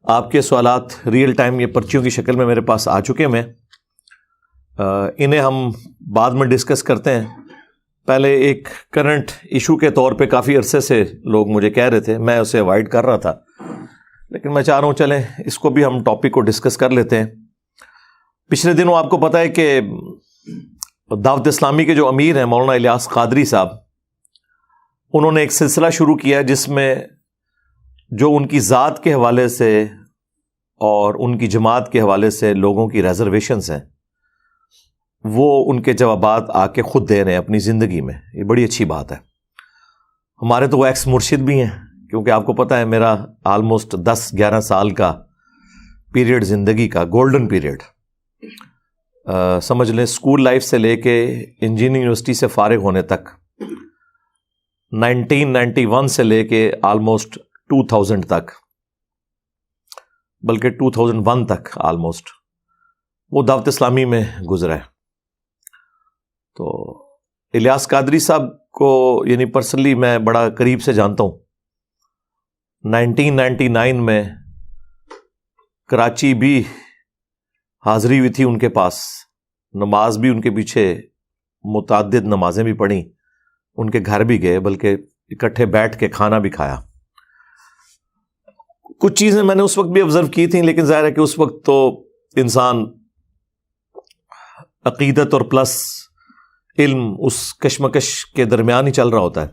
آپ کے سوالات ریئل ٹائم یہ پرچیوں کی شکل میں میرے پاس آ چکے ہیں. انہیں ہم بعد میں ڈسکس کرتے ہیں. پہلے ایک کرنٹ ایشو کے طور پہ کافی عرصے سے لوگ مجھے کہہ رہے تھے، میں اسے اوائڈ کر رہا تھا، لیکن میں چاہ رہا ہوں چلیں اس کو بھی ہم ٹاپک کو ڈسکس کر لیتے ہیں. پچھلے دنوں آپ کو پتہ ہے کہ دعوت اسلامی کے جو امیر ہیں مولانا الیاس قادری صاحب، انہوں نے ایک سلسلہ شروع کیا جس میں جو ان کی ذات کے حوالے سے اور ان کی جماعت کے حوالے سے لوگوں کی ریزرویشنز ہیں، وہ ان کے جوابات آ کے خود دے رہے ہیں اپنی زندگی میں. یہ بڑی اچھی بات ہے. ہمارے تو وہ ایکس مرشد بھی ہیں، کیونکہ آپ کو پتہ ہے میرا آلموسٹ 10-11 سال کا پیریڈ زندگی کا گولڈن پیریڈ، سمجھ لیں اسکول لائف سے لے کے انجینئرنگ یونیورسٹی سے فارغ ہونے تک، 1991 سے لے کے آلموسٹ 2000 تک، بلکہ 2001 تک آلموسٹ وہ دعوت اسلامی میں گزرا ہے. تو الیاس قادری صاحب کو یعنی پرسنلی میں بڑا قریب سے جانتا ہوں. 1999 میں کراچی بھی حاضری ہوئی تھی ان کے پاس، نماز بھی ان کے پیچھے متعدد نمازیں بھی پڑھیں، ان کے گھر بھی گئے، بلکہ اکٹھے بیٹھ کے کھانا بھی کھایا. کچھ چیزیں میں نے اس وقت بھی آبزرو کی تھیں، لیکن ظاہر ہے کہ اس وقت تو انسان عقیدت اور پلس علم اس کشمکش کے درمیان ہی چل رہا ہوتا ہے.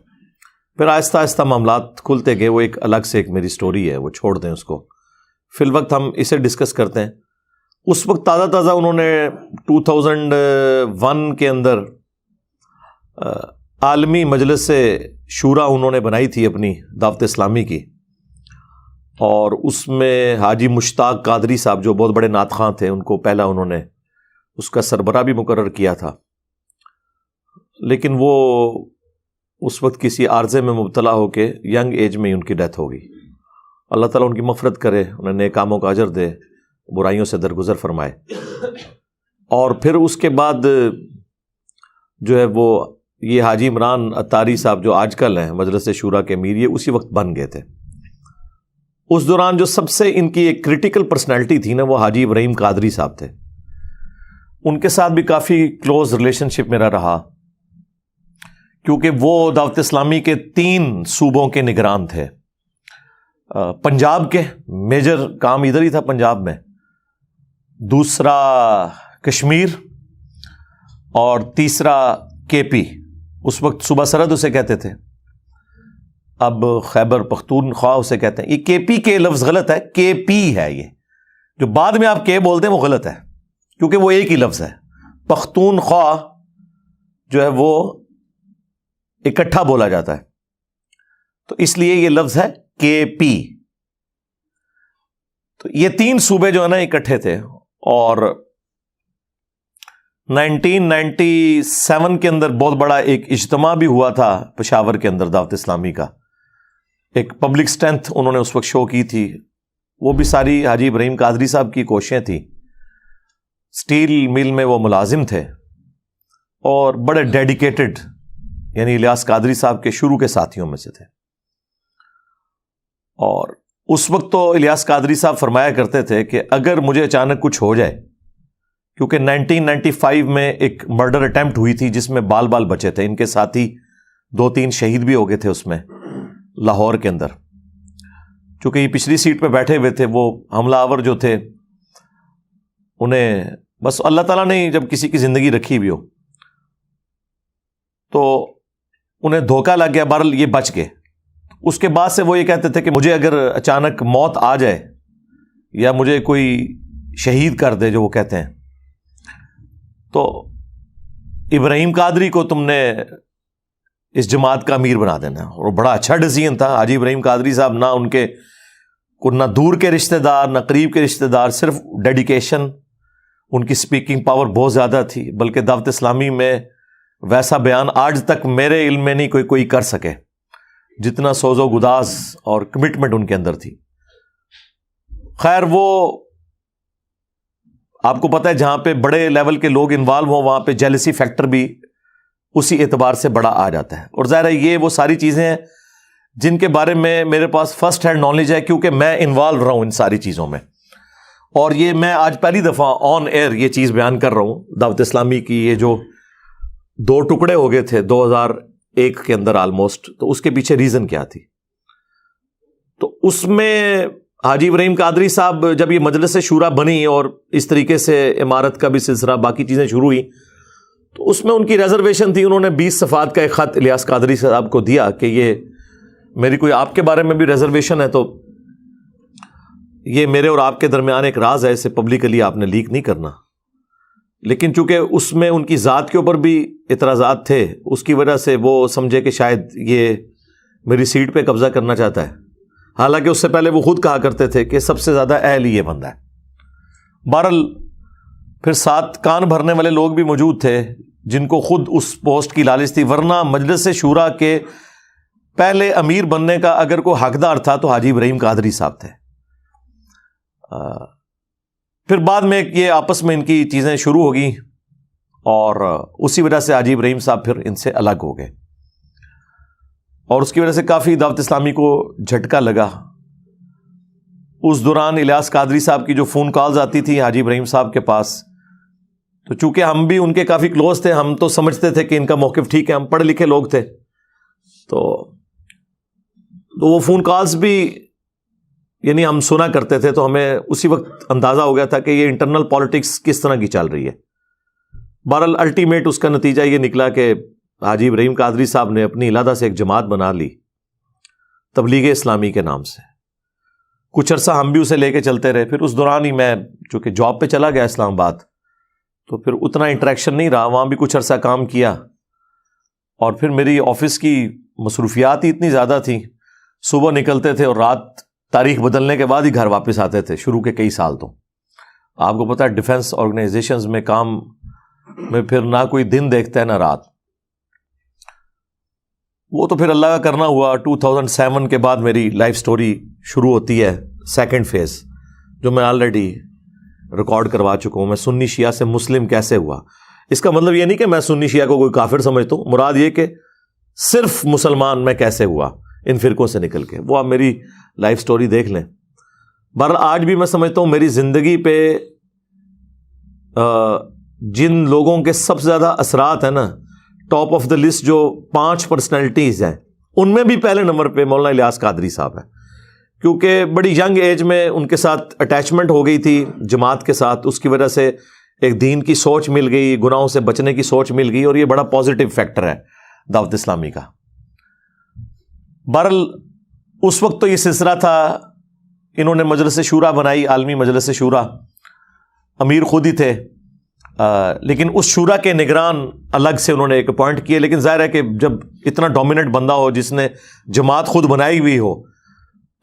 پھر آہستہ آہستہ معاملات کھلتے گئے. وہ ایک الگ سے ایک میری سٹوری ہے، وہ چھوڑ دیں اس کو. فی الوقت ہم اسے ڈسکس کرتے ہیں. اس وقت تازہ انہوں نے 2001 کے اندر عالمی مجلس شورا انہوں نے بنائی تھی اپنی دعوت اسلامی کی، اور اس میں حاجی مشتاق قادری صاحب جو بہت بڑے نعت خواں تھے، ان کو پہلا انہوں نے اس کا سربراہ بھی مقرر کیا تھا. لیکن وہ اس وقت کسی عارضے میں مبتلا ہو کے ینگ ایج میں ہی ان کی ڈیتھ ہو گئی. اللہ تعالیٰ ان کی مغفرت کرے، انہیں نیک کاموں کا اجر دے، برائیوں سے درگزر فرمائے. اور پھر اس کے بعد جو ہے وہ یہ حاجی عمران اتاری صاحب جو آج کل ہیں مجلس شورا کے امیر، یہ اسی وقت بن گئے تھے. اس دوران جو سب سے ان کی ایک کریٹیکل پرسنالٹی تھی نا، وہ حاجی ابراہیم قادری صاحب تھے. ان کے ساتھ بھی کافی کلوز ریلیشن شپ میرا رہا، کیونکہ وہ دعوت اسلامی کے 3 صوبوں کے نگران تھے. پنجاب کے میجر کام ادھر ہی تھا پنجاب میں، دوسرا کشمیر، اور تیسرا کے پی. اس وقت صوبہ سرحد اسے کہتے تھے، اب خیبر پختونخوا اسے کہتے ہیں. یہ کے پی کے لفظ غلط ہے، کے پی ہے. یہ جو بعد میں آپ کے بولتے ہیں وہ غلط ہے، کیونکہ وہ ایک ہی لفظ ہے. پختونخوا جو ہے وہ اکٹھا بولا جاتا ہے، تو اس لیے یہ لفظ ہے کے پی. تو یہ 3 صوبے جو ہے نا اکٹھے تھے. اور 1997 کے اندر بہت بڑا ایک اجتماع بھی ہوا تھا پشاور کے اندر دعوت اسلامی کا. ایک پبلک اسٹرینتھ انہوں نے اس وقت شو کی تھی. وہ بھی ساری حاجی ابراہیم قادری صاحب کی کوششیں تھیں. سٹیل مل میں وہ ملازم تھے اور بڑے ڈیڈیکیٹڈ، یعنی الیاس قادری صاحب کے شروع کے ساتھیوں میں سے تھے. اور اس وقت تو الیاس قادری صاحب فرمایا کرتے تھے کہ اگر مجھے اچانک کچھ ہو جائے، کیونکہ 1995 میں ایک مرڈر اٹیمپٹ ہوئی تھی جس میں بال بچے تھے، ان کے ساتھی 2-3 شہید بھی ہو گئے تھے اس میں لاہور کے اندر. چونکہ یہ پچھلی سیٹ پہ بیٹھے ہوئے تھے، وہ حملہ آور جو تھے، انہیں بس اللہ تعالیٰ نے جب کسی کی زندگی رکھی بھی ہو تو انہیں دھوکہ لگ گیا، بہرحال یہ بچ گئے. اس کے بعد سے وہ یہ کہتے تھے کہ مجھے اگر اچانک موت آ جائے یا مجھے کوئی شہید کر دے، جو وہ کہتے ہیں، تو ابراہیم قادری کو تم نے اس جماعت کا امیر بنا دینا. اور بڑا اچھا ڈیسیژن تھا. حاجی ابراہیم قادری صاحب نہ ان کے نہ دور کے رشتہ دار نہ قریب کے رشتہ دار، صرف ڈیڈیکیشن، ان کی سپیکنگ پاور بہت زیادہ تھی. بلکہ دعوت اسلامی میں ویسا بیان آج تک میرے علم میں نہیں کوئی کر سکے جتنا سوز و گداز اور کمٹمنٹ ان کے اندر تھی. خیر، وہ آپ کو پتہ ہے جہاں پہ بڑے لیول کے لوگ انوالو ہوں وہاں پہ جیلسی فیکٹر بھی اسی اعتبار سے بڑا آ جاتا ہے. اور ظاہر ہے یہ وہ ساری چیزیں ہیں جن کے بارے میں میرے پاس فرسٹ ہینڈ نالج ہے، کیونکہ میں انوالو رہا ہوں ان ساری چیزوں میں. اور یہ میں آج پہلی دفعہ آن ایئر یہ چیز بیان کر رہا ہوں. دعوت اسلامی کی یہ جو 2 ٹکڑے ہو گئے تھے 2001 کے اندر آلموسٹ، تو اس کے پیچھے ریزن کیا تھی؟ تو اس میں حاجی ابراہیم قادری صاحب جب یہ مجلس شورا بنی اور اس طریقے سے امارت کا بھی سلسلہ باقی چیزیں شروع ہوئی، تو اس میں ان کی ریزرویشن تھی. انہوں نے 20 صفحات کا ایک خط الیاس قادری صاحب کو دیا کہ یہ میری کوئی آپ کے بارے میں بھی ریزرویشن ہے، تو یہ میرے اور آپ کے درمیان ایک راز ہے، اسے پبلکلی آپ نے لیک نہیں کرنا. لیکن چونکہ اس میں ان کی ذات کے اوپر بھی اعتراضات تھے، اس کی وجہ سے وہ سمجھے کہ شاید یہ میری سیٹ پہ قبضہ کرنا چاہتا ہے. حالانکہ اس سے پہلے وہ خود کہا کرتے تھے کہ سب سے زیادہ اہل ہی یہ بندہ ہے. بہرحال پھر ساتھ کان بھرنے والے لوگ بھی موجود تھے جن کو خود اس پوسٹ کی لالچ تھی، ورنہ مجلس شورا کے پہلے امیر بننے کا اگر کوئی حقدار تھا تو حاجی ابراہیم قادری صاحب تھے. پھر بعد میں یہ آپس میں ان کی چیزیں شروع ہو گئیں اور اسی وجہ سے حاجی ابراہیم صاحب پھر ان سے الگ ہو گئے، اور اس کی وجہ سے کافی دعوت اسلامی کو جھٹکا لگا. اس دوران الیاس قادری صاحب کی جو فون کالز آتی تھی حاجی ابراہیم صاحب کے پاس، تو چونکہ ہم بھی ان کے کافی کلوز تھے، ہم تو سمجھتے تھے کہ ان کا موقف ٹھیک ہے، ہم پڑھے لکھے لوگ تھے، تو وہ فون کالز بھی یعنی ہم سنا کرتے تھے، تو ہمیں اسی وقت اندازہ ہو گیا تھا کہ یہ انٹرنل پالیٹکس کس طرح کی چل رہی ہے. بہرحال الٹیمیٹ اس کا نتیجہ یہ نکلا کہ حاجی ابراہیم قادری صاحب نے اپنی علیحدہ سے ایک جماعت بنا لی تبلیغ اسلامی کے نام سے. کچھ عرصہ ہم بھی اسے لے کے چلتے رہے. پھر اس دوران ہی میں چونکہ جاب پہ چلا گیا اسلام آباد، تو پھر اتنا انٹریکشن نہیں رہا، وہاں بھی کچھ عرصہ کام کیا. اور پھر میری آفس کی مصروفیات ہی اتنی زیادہ تھیں، صبح نکلتے تھے اور رات تاریخ بدلنے کے بعد ہی گھر واپس آتے تھے شروع کے کئی سال. تو آپ کو پتہ ہے ڈیفنس آرگنائزیشنز میں کام میں پھر نہ کوئی دن دیکھتا ہے نہ رات. وہ تو پھر اللہ کا کرنا ہوا. 2007 کے بعد میری لائف سٹوری شروع ہوتی ہے، سیکنڈ فیز، جو میں آلریڈی ریکارڈ کروا چکا ہوں. میں سنی شیعہ سے مسلم کیسے ہوا. اس کا مطلب یہ نہیں کہ میں سنی شیعہ کو کوئی کافر سمجھتا ہوں، مراد یہ کہ صرف مسلمان میں کیسے ہوا ان فرقوں سے نکل کے. وہ آپ میری لائف سٹوری دیکھ لیں. بہرحال آج بھی میں سمجھتا ہوں میری زندگی پہ جن لوگوں کے سب سے زیادہ اثرات ہیں نا، ٹاپ آف دا لسٹ جو 5 پرسنالٹیز ہیں، ان میں بھی پہلے نمبر پہ مولانا الیاس قادری صاحب ہیں. کیونکہ بڑی ینگ ایج میں ان کے ساتھ اٹیچمنٹ ہو گئی تھی جماعت کے ساتھ، اس کی وجہ سے ایک دین کی سوچ مل گئی، گناہوں سے بچنے کی سوچ مل گئی، اور یہ بڑا پازیٹیو فیکٹر ہے دعوت اسلامی کا. بہرحال اس وقت تو یہ سلسلہ تھا، انہوں نے مجلس شورا بنائی، عالمی مجلس شورا، امیر خود ہی تھے، لیکن اس شورا کے نگران الگ سے انہوں نے ایک اپوائنٹ کیے. لیکن ظاہر ہے کہ جب اتنا ڈومیننٹ بندہ ہو جس نے جماعت خود بنائی ہوئی ہو،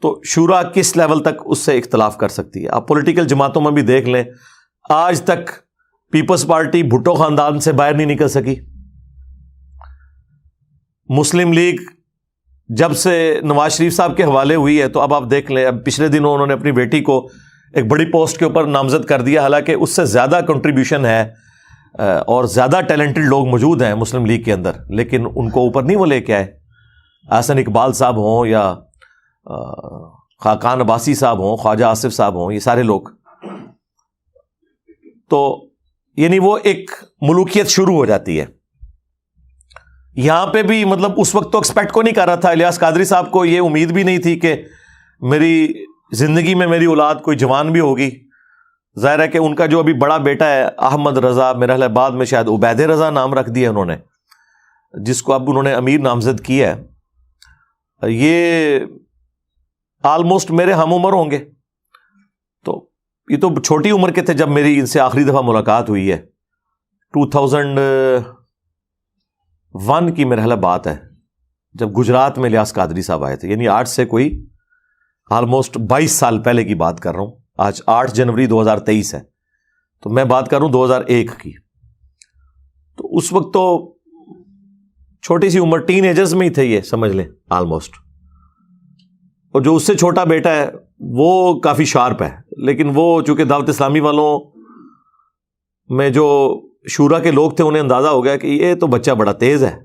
تو شورا کس لیول تک اس سے اختلاف کر سکتی ہے. آپ پولیٹیکل جماعتوں میں بھی دیکھ لیں، آج تک پیپلز پارٹی بھٹو خاندان سے باہر نہیں نکل سکی. مسلم لیگ جب سے نواز شریف صاحب کے حوالے ہوئی ہے، تو اب آپ دیکھ لیں، اب پچھلے دنوں انہوں نے اپنی بیٹی کو ایک بڑی پوسٹ کے اوپر نامزد کر دیا، حالانکہ اس سے زیادہ کنٹریبیوشن ہے اور زیادہ ٹیلنٹڈ لوگ موجود ہیں مسلم لیگ کے اندر، لیکن ان کو اوپر نہیں وہ لے کے آئے. احسن اقبال صاحب ہوں یا خاقان عباسی صاحب ہوں، خواجہ آصف صاحب ہوں، یہ سارے لوگ. تو یعنی وہ ایک ملوکیت شروع ہو جاتی ہے. یہاں پہ بھی مطلب اس وقت تو ایکسپیکٹ کو نہیں کر رہا تھا. الیاس قادری صاحب کو یہ امید بھی نہیں تھی کہ میری زندگی میں میری اولاد کوئی جوان بھی ہوگی. ظاہر ہے کہ ان کا جو ابھی بڑا بیٹا ہے احمد رضا، میرا خیال بعد میں شاید عبید رضا نام رکھ دیا انہوں نے، جس کو اب انہوں نے امیر نامزد کیا ہے. یہ آلموسٹ میرے ہم عمر ہوں گے. تو یہ تو چھوٹی عمر کے تھے جب میری ان سے آخری دفعہ ملاقات ہوئی ہے. 2001 کی میرے خیال بات ہے، جب گجرات میں الیاس قادری صاحب آئے تھے. یعنی آج سے کوئی آلموسٹ 22 سال پہلے کی بات کر رہا ہوں. آج 8 جنوری 2023 ہے، تو میں بات کر رہا ہوں 2001 کی. تو اس وقت تو چھوٹی سی عمر، ٹین ایجرز میں ہی تھے یہ، سمجھ لیں آلموسٹ. اور جو اس سے چھوٹا بیٹا ہے وہ کافی شارپ ہے، لیکن وہ چونکہ دعوت اسلامی والوں میں جو شورا کے لوگ تھے انہیں اندازہ ہو گیا کہ یہ تو بچہ بڑا تیز ہے.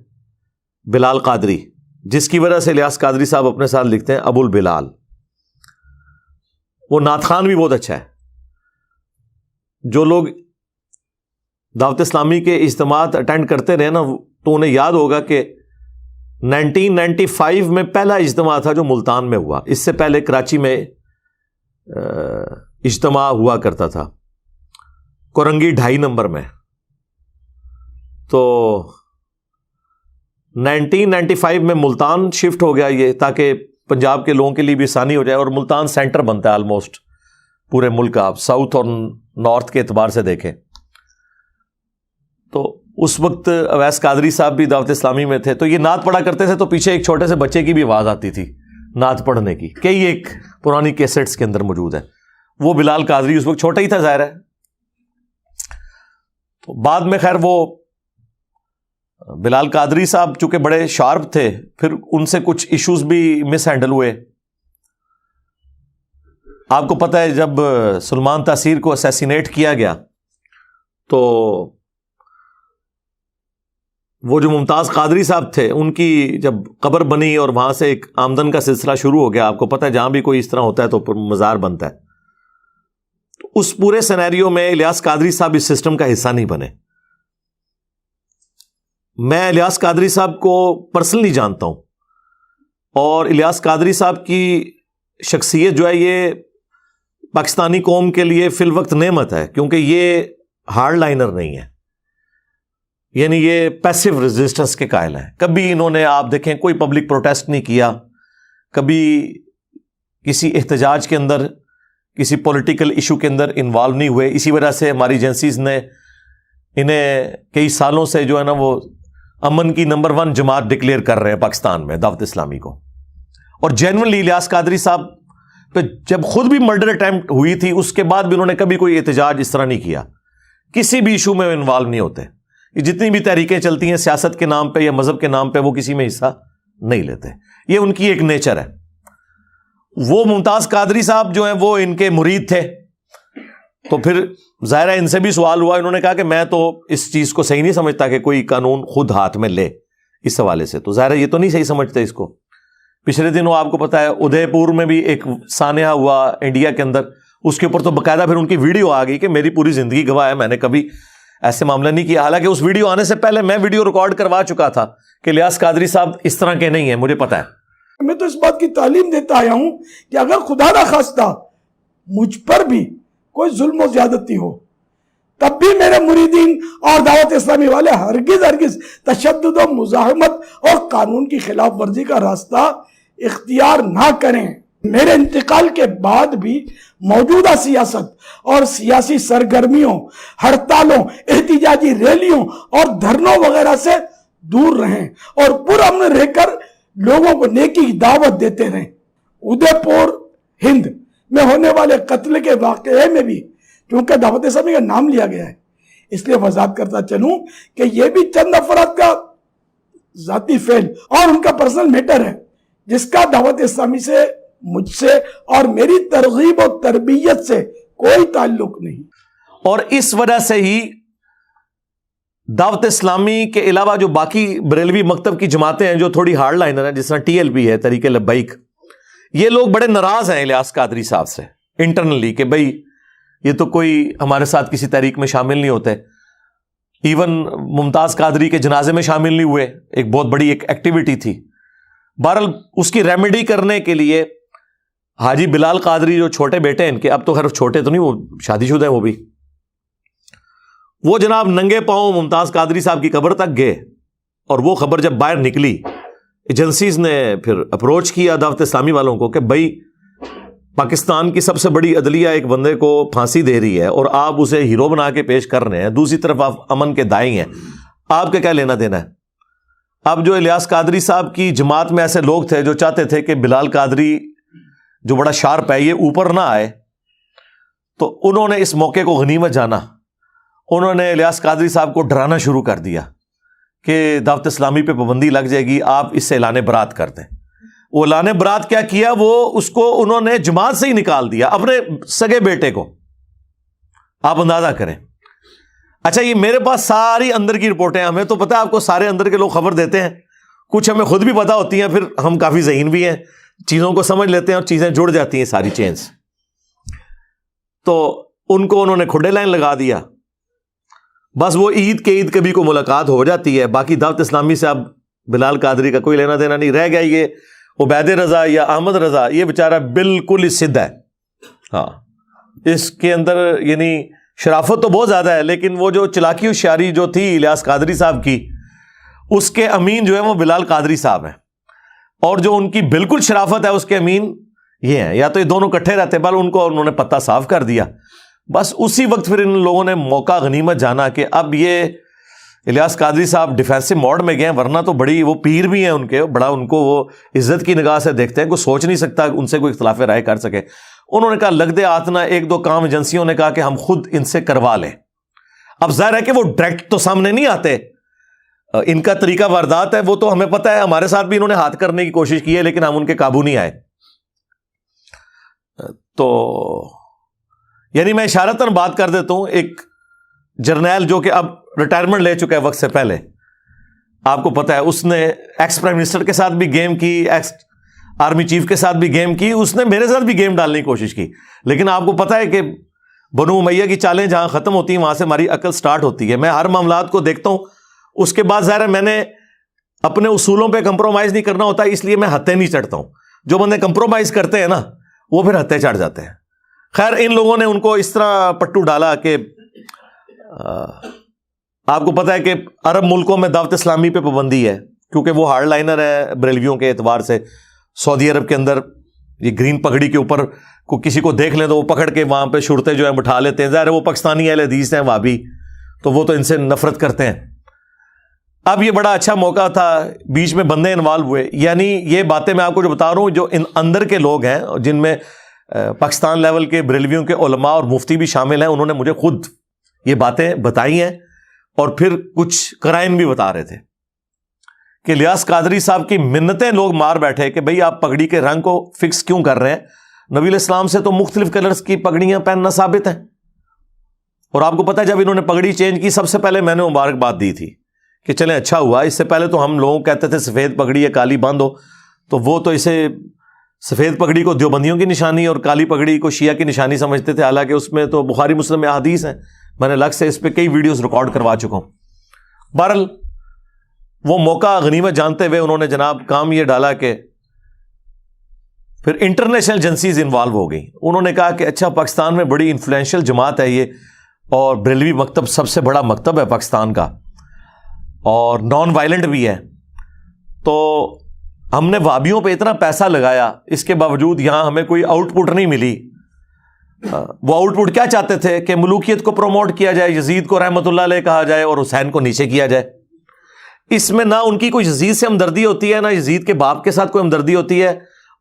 بلال قادری جس کی وجہ سے الیاس قادری صاحب اپنے ساتھ لکھتے ہیں ابو البلال. وہ نعت خوان بھی بہت اچھا ہے. جو لوگ دعوت اسلامی کے اجتماعات اٹینڈ کرتے رہے نا تو انہیں یاد ہوگا کہ 1995 میں پہلا اجتماع تھا جو ملتان میں ہوا. اس سے پہلے کراچی میں اجتماع ہوا کرتا تھا کورنگی 2.5 نمبر میں. تو 1995 میں ملتان شفٹ ہو گیا یہ, تاکہ پنجاب کے لوگوں کے لیے بھی آسانی ہو جائے, اور ملتان سینٹر بنتا ہے آلموسٹ پورے ملک کا, آپ ساؤتھ اور نارتھ کے اعتبار سے دیکھیں. تو اس وقت اویس قادری صاحب بھی دعوت اسلامی میں تھے, تو یہ نعت پڑھا کرتے تھے, تو پیچھے ایک چھوٹے سے بچے کی بھی آواز آتی تھی نعت پڑھنے کی, کئی ایک پرانی کیسٹس کے اندر موجود ہے. وہ بلال قادری اس وقت چھوٹا ہی تھا ظاہر ہے. تو بعد میں خیر وہ بلال قادری صاحب چونکہ بڑے شارپ تھے, پھر ان سے کچھ ایشوز بھی مس ہینڈل ہوئے. آپ کو پتہ ہے جب سلمان تاثیر کو اسیسینیٹ کیا گیا تو وہ جو ممتاز قادری صاحب تھے ان کی جب قبر بنی اور وہاں سے ایک آمدن کا سلسلہ شروع ہو گیا. آپ کو پتہ ہے جہاں بھی کوئی اس طرح ہوتا ہے تو مزار بنتا ہے. تو اس پورے سینیریو میں الیاس قادری صاحب اس سسٹم کا حصہ نہیں بنے. میں الیاس قادری صاحب کو پرسنلی جانتا ہوں, اور الیاس قادری صاحب کی شخصیت جو ہے یہ پاکستانی قوم کے لیے فی الوقت نعمت ہے, کیونکہ یہ ہارڈ لائنر نہیں ہے, یعنی یہ پیسو ریزسٹنس کے قائل ہیں. کبھی انہوں نے آپ دیکھیں کوئی پبلک پروٹیسٹ نہیں کیا, کبھی کسی احتجاج کے اندر کسی پولیٹیکل ایشو کے اندر انوالو نہیں ہوئے. اسی وجہ سے ہماری ایجنسیز نے انہیں کئی سالوں سے جو ہے نا وہ امن کی نمبر 1 جماعت ڈکلیئر کر رہے ہیں پاکستان میں, دعوت اسلامی کو. اور جینوئنلی الیاس قادری صاحب پہ جب خود بھی مرڈر اٹیمپٹ ہوئی تھی اس کے بعد بھی انہوں نے کبھی کوئی احتجاج اس طرح نہیں کیا, کسی بھی ایشو میں انوالو نہیں ہوتے. یہ جتنی بھی تحریکیں چلتی ہیں سیاست کے نام پہ یا مذہب کے نام پہ وہ کسی میں حصہ نہیں لیتے, یہ ان کی ایک نیچر ہے. وہ ممتاز قادری صاحب جو ہیں وہ ان کے مرید تھے, تو پھر ظاہر ہے ان سے بھی سوال ہوا. انہوں نے کہا کہ میں تو اس چیز کو صحیح نہیں سمجھتا کہ کوئی قانون خود ہاتھ میں لے اس حوالے سے. تو ظاہر ہے یہ تو نہیں صحیح سمجھتے اس کو. پچھلے دنوں آپ کو پتا ہے ادے پور میں بھی ایک سانحہ ہوا انڈیا کے اندر, اس کے اوپر تو باقاعدہ پھر ان کی ویڈیو آ گئی کہ میری پوری زندگی گواہ ہے, میں نے کبھی ایسے معاملہ نہیں کیا. حالانکہ اس ویڈیو آنے سے پہلے میں ویڈیو ریکارڈ کروا چکا تھا کہ الیاس قادری صاحب اس طرح کے نہیں ہیں, مجھے پتا ہے. میں تو اس بات کی تعلیم دیتا آیا ہوں کہ اگر خدا نہ خواستہ مجھ پر بھی کوئی ظلم و زیادتی ہو تب بھی میرے مریدین اور دعوت اسلامی والے ہرگز تشدد و مزاحمت اور قانون کی خلاف ورزی کا راستہ اختیار نہ کریں. میرے انتقال کے بعد بھی موجودہ سیاست اور سیاسی سرگرمیوں, ہڑتالوں, احتجاجی ریلیوں اور دھرنوں وغیرہ سے دور رہیں اور پرامن رہ کر لوگوں کو نیکی کی دعوت دیتے رہیں. ادے پور ہند میں ہونے والے قتل کے واقعے میں بھی کیونکہ دعوت اسلامی کا نام لیا گیا ہے, اس لیے وضاحت کرتا چلوں کہ یہ بھی چند افراد کا ذاتی فعل اور ان کا پرسنل میٹر ہے, جس کا دعوت اسلامی سے, مجھ سے اور میری ترغیب و تربیت سے کوئی تعلق نہیں. اور اس وجہ سے ہی دعوت اسلامی کے علاوہ جو باقی بریلوی مکتب کی جماعتیں ہیں جو تھوڑی ہارڈ لائنر ہیں, جس طرح TLP ہے, تحریک لبیک, یہ لوگ بڑے ناراض ہیں الیاس قادری صاحب سے انٹرنلی کہ بھئی یہ تو کوئی ہمارے ساتھ کسی تحریک میں شامل نہیں ہوتے. ایون ممتاز قادری کے جنازے میں شامل نہیں ہوئے, ایک بہت بڑی ایک ایکٹیویٹی تھی. بہرحال اس کی ریمیڈی کرنے کے لیے حاجی بلال قادری جو چھوٹے بیٹے ہیں ان کے, اب تو خیر چھوٹے تو نہیں, وہ شادی شدہ ہیں وہ بھی, وہ جناب ننگے پاؤں ممتاز قادری صاحب کی قبر تک گئے. اور وہ خبر جب باہر نکلی, ایجنسیز نے پھر اپروچ کیا دعوت اسلامی والوں کو کہ بھائی پاکستان کی سب سے بڑی عدلیہ ایک بندے کو پھانسی دے رہی ہے اور آپ اسے ہیرو بنا کے پیش کر رہے ہیں, دوسری طرف آپ امن کے دائیں ہیں, آپ کا کیا لینا دینا ہے. اب جو الیاس قادری صاحب کی جماعت میں ایسے لوگ تھے جو چاہتے تھے کہ بلال قادری جو بڑا شارپ ہے یہ اوپر نہ آئے, تو انہوں نے اس موقع کو غنیمت جانا, انہوں نے الیاس قادری صاحب کو ڈرانا شروع کر دیا کہ دعوت اسلامی پہ پابندی لگ جائے گی, آپ اس سے اعلان برات کر دیں. وہ اعلان برات کیا کیا, وہ اس کو انہوں نے جماعت سے ہی نکال دیا, اپنے سگے بیٹے کو. آپ اندازہ کریں. اچھا یہ میرے پاس ساری اندر کی رپورٹیں, ہمیں تو پتہ ہے آپ کو سارے اندر کے لوگ خبر دیتے ہیں, کچھ ہمیں خود بھی پتا ہوتی ہیں, پھر ہم کافی ذہین بھی ہیں, چیزوں کو سمجھ لیتے ہیں اور چیزیں جڑ جاتی ہیں ساری چینز. تو ان کو انہوں نے کھڈے لائن لگا دیا. بس وہ عید کے عید کبھی کو ملاقات ہو جاتی ہے, باقی دعوت اسلامی سے اب بلال قادری کا کوئی لینا دینا نہیں رہ گیا. یہ عبید رضا یا احمد رضا, یہ بیچارہ بالکل ہی سدھ ہے. ہاں, اس کے اندر یعنی شرافت تو بہت زیادہ ہے, لیکن وہ جو چلاکی ہوشیاری جو تھی الیاس قادری صاحب کی, اس کے امین جو ہے وہ بلال قادری صاحب ہیں, اور جو ان کی بالکل شرافت ہے اس کے امین یہ ہیں. یا تو یہ دونوں کٹھے رہتے, بل ان کو انہوں نے پتہ صاف کر دیا. بس اسی وقت پھر ان لوگوں نے موقع غنیمت جانا کہ اب یہ الیاس قادری صاحب ڈیفینسو موڈ میں گئے, ورنہ تو بڑی وہ پیر بھی ہیں ان کے, بڑا ان کو وہ عزت کی نگاہ سے دیکھتے ہیں, کوئی سوچ نہیں سکتا ان سے کوئی اختلاف رائے کر سکے. انہوں نے کہا لگ دے آتنا, ایک دو کام ایجنسیوں نے کہا کہ ہم خود ان سے کروا لیں. اب ظاہر ہے کہ وہ ڈائریکٹ تو سامنے نہیں آتے, ان کا طریقہ واردات ہے, وہ تو ہمیں پتہ ہے, ہمارے ساتھ بھی انہوں نے ہاتھ کرنے کی کوشش کی ہے, لیکن ہم ان کے قابو نہیں آئے. تو یعنی میں اشارتاً بات کر دیتا ہوں, ایک جرنیل جو کہ اب ریٹائرمنٹ لے چکا ہے وقت سے پہلے, آپ کو پتہ ہے, اس نے ایکس پرائم منسٹر کے ساتھ بھی گیم کی, ایکس آرمی چیف کے ساتھ بھی گیم کی, اس نے میرے ساتھ بھی گیم ڈالنے کی کوشش کی. لیکن آپ کو پتہ ہے کہ بنو امیہ کی چالیں جہاں ختم ہوتی ہیں وہاں سے ہماری عقل سٹارٹ ہوتی ہے. میں ہر معاملات کو دیکھتا ہوں, اس کے بعد ظاہر ہے میں نے اپنے اصولوں پہ کمپرومائز نہیں کرنا ہوتا, اس لیے میں ہتھے نہیں چڑھتا ہوں. جو بندے کمپرومائز کرتے ہیں نا وہ پھر ہتھے چڑھ جاتے ہیں. خیر, ان لوگوں نے ان کو اس طرح پٹو ڈالا کہ آپ کو پتہ ہے کہ عرب ملکوں میں دعوت اسلامی پہ پابندی ہے, کیونکہ وہ ہارڈ لائنر ہے بریلویوں کے اعتبار سے. سعودی عرب کے اندر یہ گرین پگڑی کے اوپر کو کسی کو دیکھ لیں تو وہ پکڑ کے وہاں پہ شرطیں جو ہے بٹھا لیتے ہیں. ظاہر ہے وہ پاکستانی اہل حدیث ہیں وہابی, تو وہ تو ان سے نفرت کرتے ہیں. اب یہ بڑا اچھا موقع تھا, بیچ میں بندے انوالو ہوئے. یعنی یہ باتیں میں آپ کو جو بتا رہا ہوں, جو اندر کے لوگ ہیں جن میں پاکستان لیول کے بریلویوں کے علماء اور مفتی بھی شامل ہیں, انہوں نے مجھے خود یہ باتیں بتائی ہیں, اور پھر کچھ قرائن بھی بتا رہے تھے کہ الیاس قادری صاحب کی منتیں لوگ مار بیٹھے کہ بھئی آپ پگڑی کے رنگ کو فکس کیوں کر رہے ہیں, نبی علیہ السلام سے تو مختلف کلرز کی پگڑیاں پہننا ثابت ہے. اور آپ کو پتہ ہے جب انہوں نے پگڑی چینج کی, سب سے پہلے میں نے مبارکباد دی تھی کہ چلیں اچھا ہوا. اس سے پہلے تو ہم لوگوں کہتے تھے سفید پگڑی ہے کالی بند ہو, تو وہ تو اسے سفید پگڑی کو دیوبندیوں کی نشانی اور کالی پگڑی کو شیعہ کی نشانی سمجھتے تھے, حالانکہ اس میں تو بخاری مسلم میں احادیث ہیں. میں نے الگ سے اس پہ کئی ویڈیوز ریکارڈ کروا چکا ہوں. بہرحال وہ موقع غنیمت جانتے ہوئے انہوں نے جناب کام یہ ڈالا کہ پھر انٹرنیشنل ایجنسیز انوالو ہو گئی. انہوں نے کہا کہ اچھا پاکستان میں بڑی انفلوئنشل جماعت ہے یہ, اور بریلوی مکتب سب سے بڑا مکتب ہے پاکستان کا, اور نان وائلنٹ بھی ہے, تو ہم نے وابیوں پہ اتنا پیسہ لگایا, اس کے باوجود یہاں ہمیں کوئی آؤٹ پٹ نہیں ملی. وہ آؤٹ پٹ کیا چاہتے تھے کہ ملوکیت کو پروموٹ کیا جائے, یزید کو رحمۃ اللہ علیہ کہا جائے اور حسین کو نیچے کیا جائے. اس میں نہ ان کی کوئی یزید سے ہمدردی ہوتی ہے, نہ یزید کے باپ کے ساتھ کوئی ہمدردی ہوتی ہے,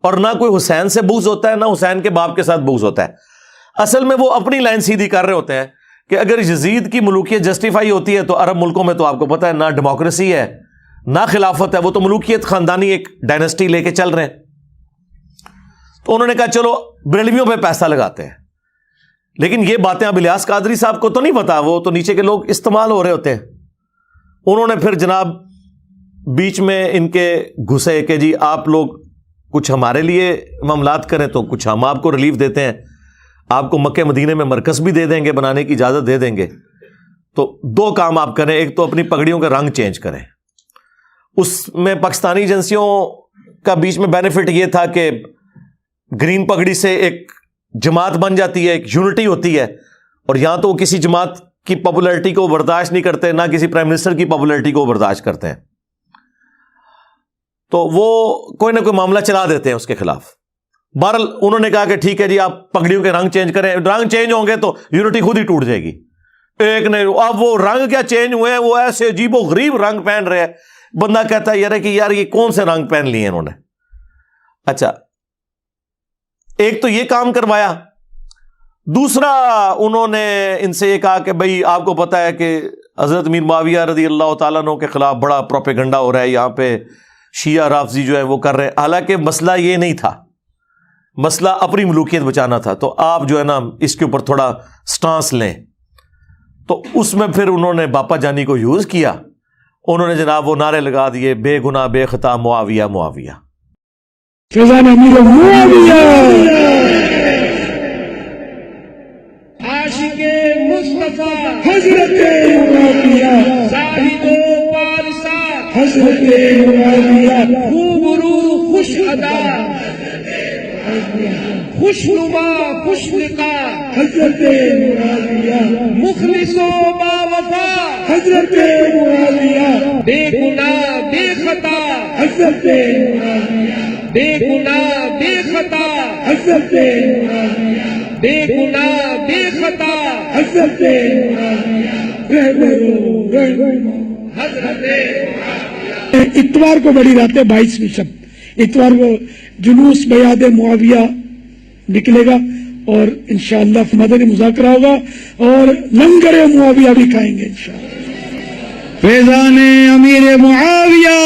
اور نہ کوئی حسین سے بغض ہوتا ہے, نہ حسین کے باپ کے ساتھ بغض ہوتا ہے. اصل میں وہ اپنی لائن سیدھی کر رہے ہوتے ہیں کہ اگر یزید کی ملوکیت جسٹیفائی ہوتی ہے تو عرب ملکوں میں تو آپ کو پتہ ہے نہ ڈیموکریسی ہے نہ خلافت ہے, وہ تو ملوکیت خاندانی ایک ڈائنسٹی لے کے چل رہے ہیں. تو انہوں نے کہا چلو بریلویوں پہ پیسہ لگاتے ہیں. لیکن یہ باتیں اب الیاس قادری صاحب کو تو نہیں پتا, وہ تو نیچے کے لوگ استعمال ہو رہے ہوتے ہیں. انہوں نے پھر جناب بیچ میں ان کے گھسے کہ جی آپ لوگ کچھ ہمارے لیے معاملات کریں تو کچھ ہم آپ کو ریلیف دیتے ہیں, آپ کو مکہ مدینے میں مرکز بھی دے دیں گے, بنانے کی اجازت دے دیں گے. تو دو کام آپ کریں, ایک تو اپنی پگڑیوں کا رنگ چینج کریں. اس میں پاکستانی ایجنسیوں کا بیچ میں بینیفٹ یہ تھا کہ گرین پگڑی سے ایک جماعت بن جاتی ہے, ایک یونٹی ہوتی ہے, اور یہاں تو وہ کسی جماعت کی پاپولرٹی کو برداشت نہیں کرتے, نہ کسی پرائم منسٹر کی پاپولرٹی کو برداشت کرتے ہیں, تو وہ کوئی نہ کوئی معاملہ چلا دیتے ہیں اس کے خلاف. بہرحال انہوں نے کہا کہ ٹھیک ہے جی آپ پگڑیوں کے رنگ چینج کریں, رنگ چینج ہوں گے تو یونٹی خود ہی ٹوٹ جائے گی. ایک نہیں, اب وہ رنگ کیا چینج ہوئے ہیں, وہ ایسے عجیب و غریب رنگ پہن رہے ہیں. بندہ کہتا ہے یار یہ کون سے رنگ پہن لیے انہوں نے. اچھا ایک تو یہ کام کروایا, دوسرا انہوں نے ان سے یہ کہا کہ بھئی آپ کو پتا ہے کہ حضرت امیر معاویہ رضی اللہ تعالیٰ عنہ کے خلاف بڑا پروپیگنڈا ہو رہا ہے, یہاں پہ شیعہ رافضی جو ہے وہ کر رہے ہیں. حالانکہ مسئلہ یہ نہیں تھا, مسئلہ اپنی ملوکیت بچانا تھا. تو آپ جو ہے نا اس کے اوپر تھوڑا سٹانس لیں. تو اس میں پھر انہوں نے باپا جانی کو یوز کیا انہوں نے جناب وہ نعرے لگا دیے بے گناہ بے خطا معاویہ معاویہ. فیضان امیر معاویہ عاشق مصطفیٰ حضرت معاویہ زاہد و پارسا حضرت معاویہ خوبرو خوش ادا خوش نما خوش لقا حضرت معاویہ مخلص و با وفا حضرت معاویہ بے گناہ بے خطا حضرت معاویہ بے گناہ بے خطا حضرت معاویہ بے گناہ بے خطا حضرت حضرت اتوار کو بڑی رات ہے 22ویں شب اتوار کو جلوس بیعت معاویہ نکلے گا اور انشاءاللہ مدنی مذاکرہ ہوگا اور لنگر معاویہ بھی کھائیں گے انشاءاللہ. فیضان امیر معاویہ.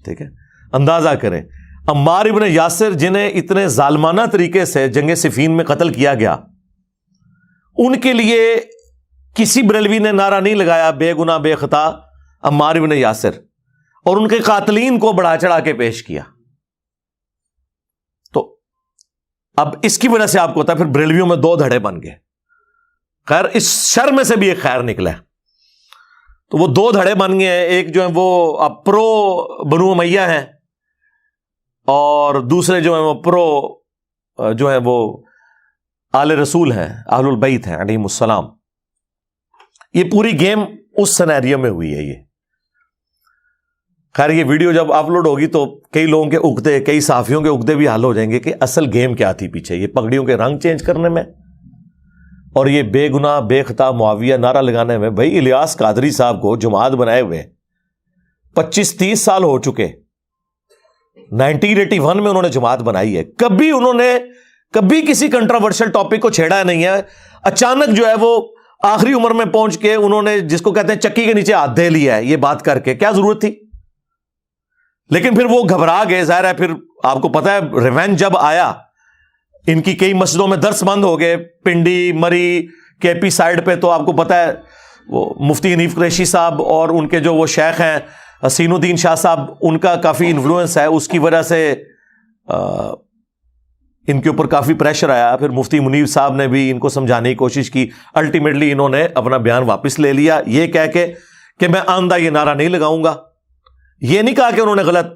ٹھیک ہے, اندازہ کریں عمار ابن یاسر جنہیں اتنے ظالمانہ طریقے سے جنگ صفین میں قتل کیا گیا, ان کے لیے کسی بریلوی نے نعرہ نہیں لگایا بے گناہ بے خطا عمار ابن یاسر, اور ان کے قاتلین کو بڑھا چڑھا کے پیش کیا. تو اب اس کی وجہ سے آپ کو ہوتا ہے پھر بریلویوں میں 2 دھڑے بن گئے. خیر اس شر میں سے بھی ایک خیر نکلا ہے. تو وہ 2 دھڑے بن گئے ہیں, ایک جو ہے وہ اب پرو بنو امیہ ہیں اور دوسرے جو ہیں وہ پرو جو ہیں وہ آل رسول ہیں, اہل البیت ہیں علیہم السلام. یہ پوری گیم اس سینیریو میں ہوئی ہے. یہ خیر یہ ویڈیو جب اپلوڈ ہوگی تو کئی لوگوں کے عقدے, کئی صحافیوں کے عقدے بھی حل ہو جائیں گے کہ اصل گیم کیا تھی پیچھے, یہ پگڑیوں کے رنگ چینج کرنے میں اور یہ بے گناہ بے خطا معاویہ نعرہ لگانے میں. بھائی الیاس قادری صاحب کو جماعت بنائے ہوئے 25-30 سال ہو چکے, 1981 میں انہوں نے جماعت بنائی ہے. کبھی انہوں نے کبھی کسی کنٹراورشل ٹاپک کو چھیڑا نہیں ہے. اچانک جو ہے وہ آخری عمر میں پہنچ کے انہوں نے جس کو کہتے ہیں چکی کے نیچے ہاتھ دے لیا ہے یہ بات کر کے, کیا ضرورت تھی؟ لیکن پھر وہ گھبرا گئے. ظاہر ہے پھر آپ کو پتا ہے ریونج جب آیا, ان کی کئی مسجدوں میں درس بند ہو گئے, پنڈی مری کے پی سائڈ پہ. تو آپ کو پتا ہے وہ مفتی حنیف قریشی صاحب اور ان کے جو وہ شیخ ہیں حسین الدین شاہ صاحب, ان کا کافی انفلوئنس ہے. اس کی وجہ سے ان کے اوپر کافی پریشر آیا. پھر مفتی منیر صاحب نے بھی ان کو سمجھانے کی کوشش کی. الٹیمیٹلی انہوں نے اپنا بیان واپس لے لیا یہ کہہ کے کہ میں آئندہ یہ نعرہ نہیں لگاؤں گا. یہ نہیں کہا کہ انہوں نے غلط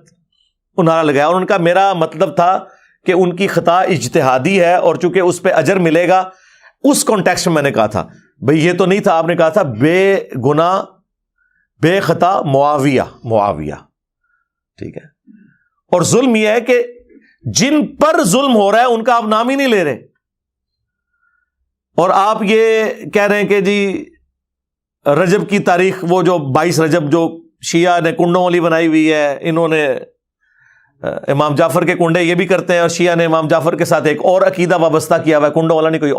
نعرہ لگایا, اور ان کا میرا مطلب تھا کہ ان کی خطا اجتہادی ہے اور چونکہ اس پہ اجر ملے گا اس کانٹیکسٹ میں نے کہا تھا. بھئی یہ تو نہیں تھا, آپ نے کہا تھا بے گناہ بے خطا معاویہ معاویہ. ٹھیک ہے, اور ظلم یہ ہے کہ جن پر ظلم ہو رہا ہے ان کا آپ نام ہی نہیں لے رہے, اور آپ یہ کہہ رہے ہیں کہ جی رجب کی تاریخ وہ جو 22 رجب جو شیعہ نے کنڈوں والی بنائی ہوئی ہے, انہوں نے امام جعفر کے کنڈے یہ بھی کرتے ہیں, اور شیعہ نے امام جعفر کے ساتھ ایک اور عقیدہ وابستہ کیا ہوا ہے, کنڈوں والا نہیں کوئی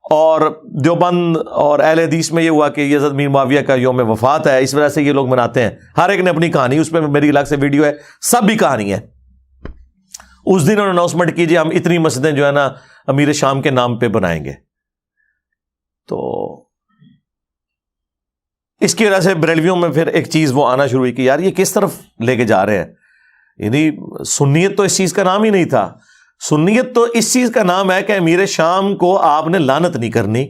اور دیوبند اور اہل حدیث میں یہ ہوا کہ یزید میر معاویہ کا یوم وفات ہے, اس وجہ سے یہ لوگ مناتے ہیں. ہر ایک نے اپنی کہانی, اس پہ میری الگ سے ویڈیو ہے, سب بھی کہانی ہے. اس دن انہوں نے اناؤنسمنٹ کیجیے ہم اتنی مسجدیں جو ہے نا امیر شام کے نام پہ بنائیں گے. تو اس کی وجہ سے بریلویوں میں پھر ایک چیز وہ آنا شروع ہوئی کہ یار یہ کس طرف لے کے جا رہے ہیں. یعنی سنیت تو اس چیز کا نام ہی نہیں تھا. سنیت تو اس چیز کا نام ہے کہ امیر شام کو آپ نے لعنت نہیں کرنی,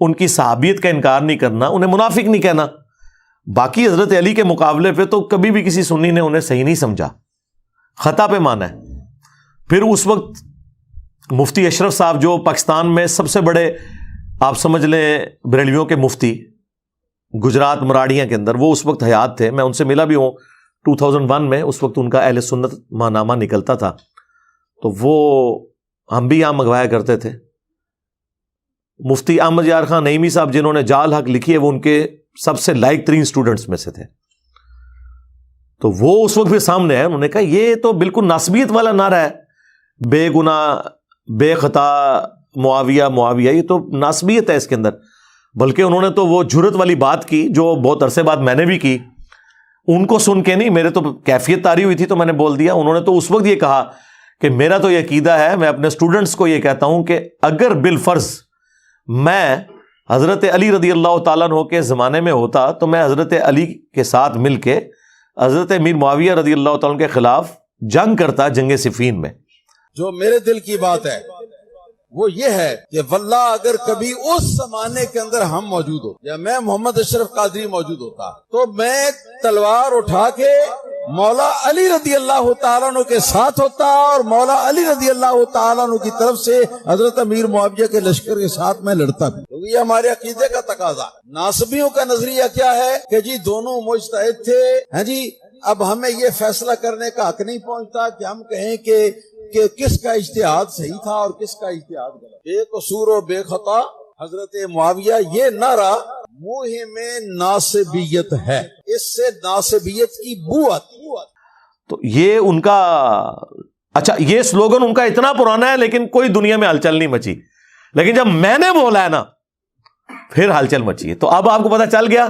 ان کی صحابیت کا انکار نہیں کرنا, انہیں منافق نہیں کہنا. باقی حضرت علی کے مقابلے پہ تو کبھی بھی کسی سنی نے انہیں صحیح نہیں سمجھا, خطا پہ مانا ہے. پھر اس وقت مفتی اشرف صاحب جو پاکستان میں سب سے بڑے آپ سمجھ لیں بریلویوں کے مفتی گجرات مراڑیاں کے اندر, وہ اس وقت حیات تھے. میں ان سے ملا بھی ہوں 2001 میں, اس وقت ان کا اہل سنت ماہنامہ نکلتا تھا, تو وہ ہم بھی یہاں منگوایا کرتے تھے. مفتی احمد یار خان نعیمی صاحب جنہوں نے جال حق لکھی ہے وہ ان کے سب سے لائق ترین سٹوڈنٹس میں سے تھے. تو وہ اس وقت بھی سامنے ہے, انہوں نے کہا یہ تو بالکل ناسبیت والا نعرہ ہے, بے گناہ بے خطا معاویہ معاویہ, یہ تو ناسبیت ہے اس کے اندر. بلکہ انہوں نے تو وہ جرت والی بات کی جو بہت عرصے بعد میں نے بھی کی, ان کو سن کے نہیں, میرے تو کیفیت تاری ہوئی تھی تو میں نے بول دیا. انہوں نے تو اس وقت یہ کہا کہ میرا تو یہ عقیدہ ہے, میں اپنے اسٹوڈنٹس کو یہ کہتا ہوں کہ اگر بالفرض میں حضرت علی رضی اللہ تعالیٰ عنہ کے زمانے میں ہوتا تو میں حضرت علی کے ساتھ مل کے حضرت امیر معاویہ رضی اللہ تعالیٰ عنہ کے خلاف جنگ کرتا جنگ صفین میں. جو میرے دل کی بات ہے وہ یہ ہے کہ واللہ اگر کبھی اس زمانے کے اندر ہم موجود ہو یا میں محمد اشرف قادری موجود ہوتا تو میں تلوار اٹھا کے مولا علی رضی اللہ تعالیٰ عنہ کے ساتھ ہوتا اور مولا علی رضی اللہ تعالیٰ عنہ کی طرف سے حضرت امیر معاویہ کے لشکر کے ساتھ میں لڑتا بھی. کیونکہ یہ ہمارے عقیدے کا تقاضا. ناصبیوں کا نظریہ کیا ہے کہ جی دونوں مجتہد تھے, ہاں جی اب ہمیں یہ فیصلہ کرنے کا حق نہیں پہنچتا کہ ہم کہیں کہ کس کا اجتہاد صحیح تھا اور کس کا اجتہاد غلط. بے قصور و بے خطا حضرت معاویہ, یہ نعرہ منہ میں ناصبیت ہے, اس سے ناصبیت کی بو آتی. تو یہ ان کا اچھا یہ سلوگن ان کا اتنا پرانا ہے لیکن کوئی دنیا میں ہلچل نہیں مچی, لیکن جب میں نے بولا ہے نا پھر ہلچل مچی ہے. تو اب آپ کو پتہ چل گیا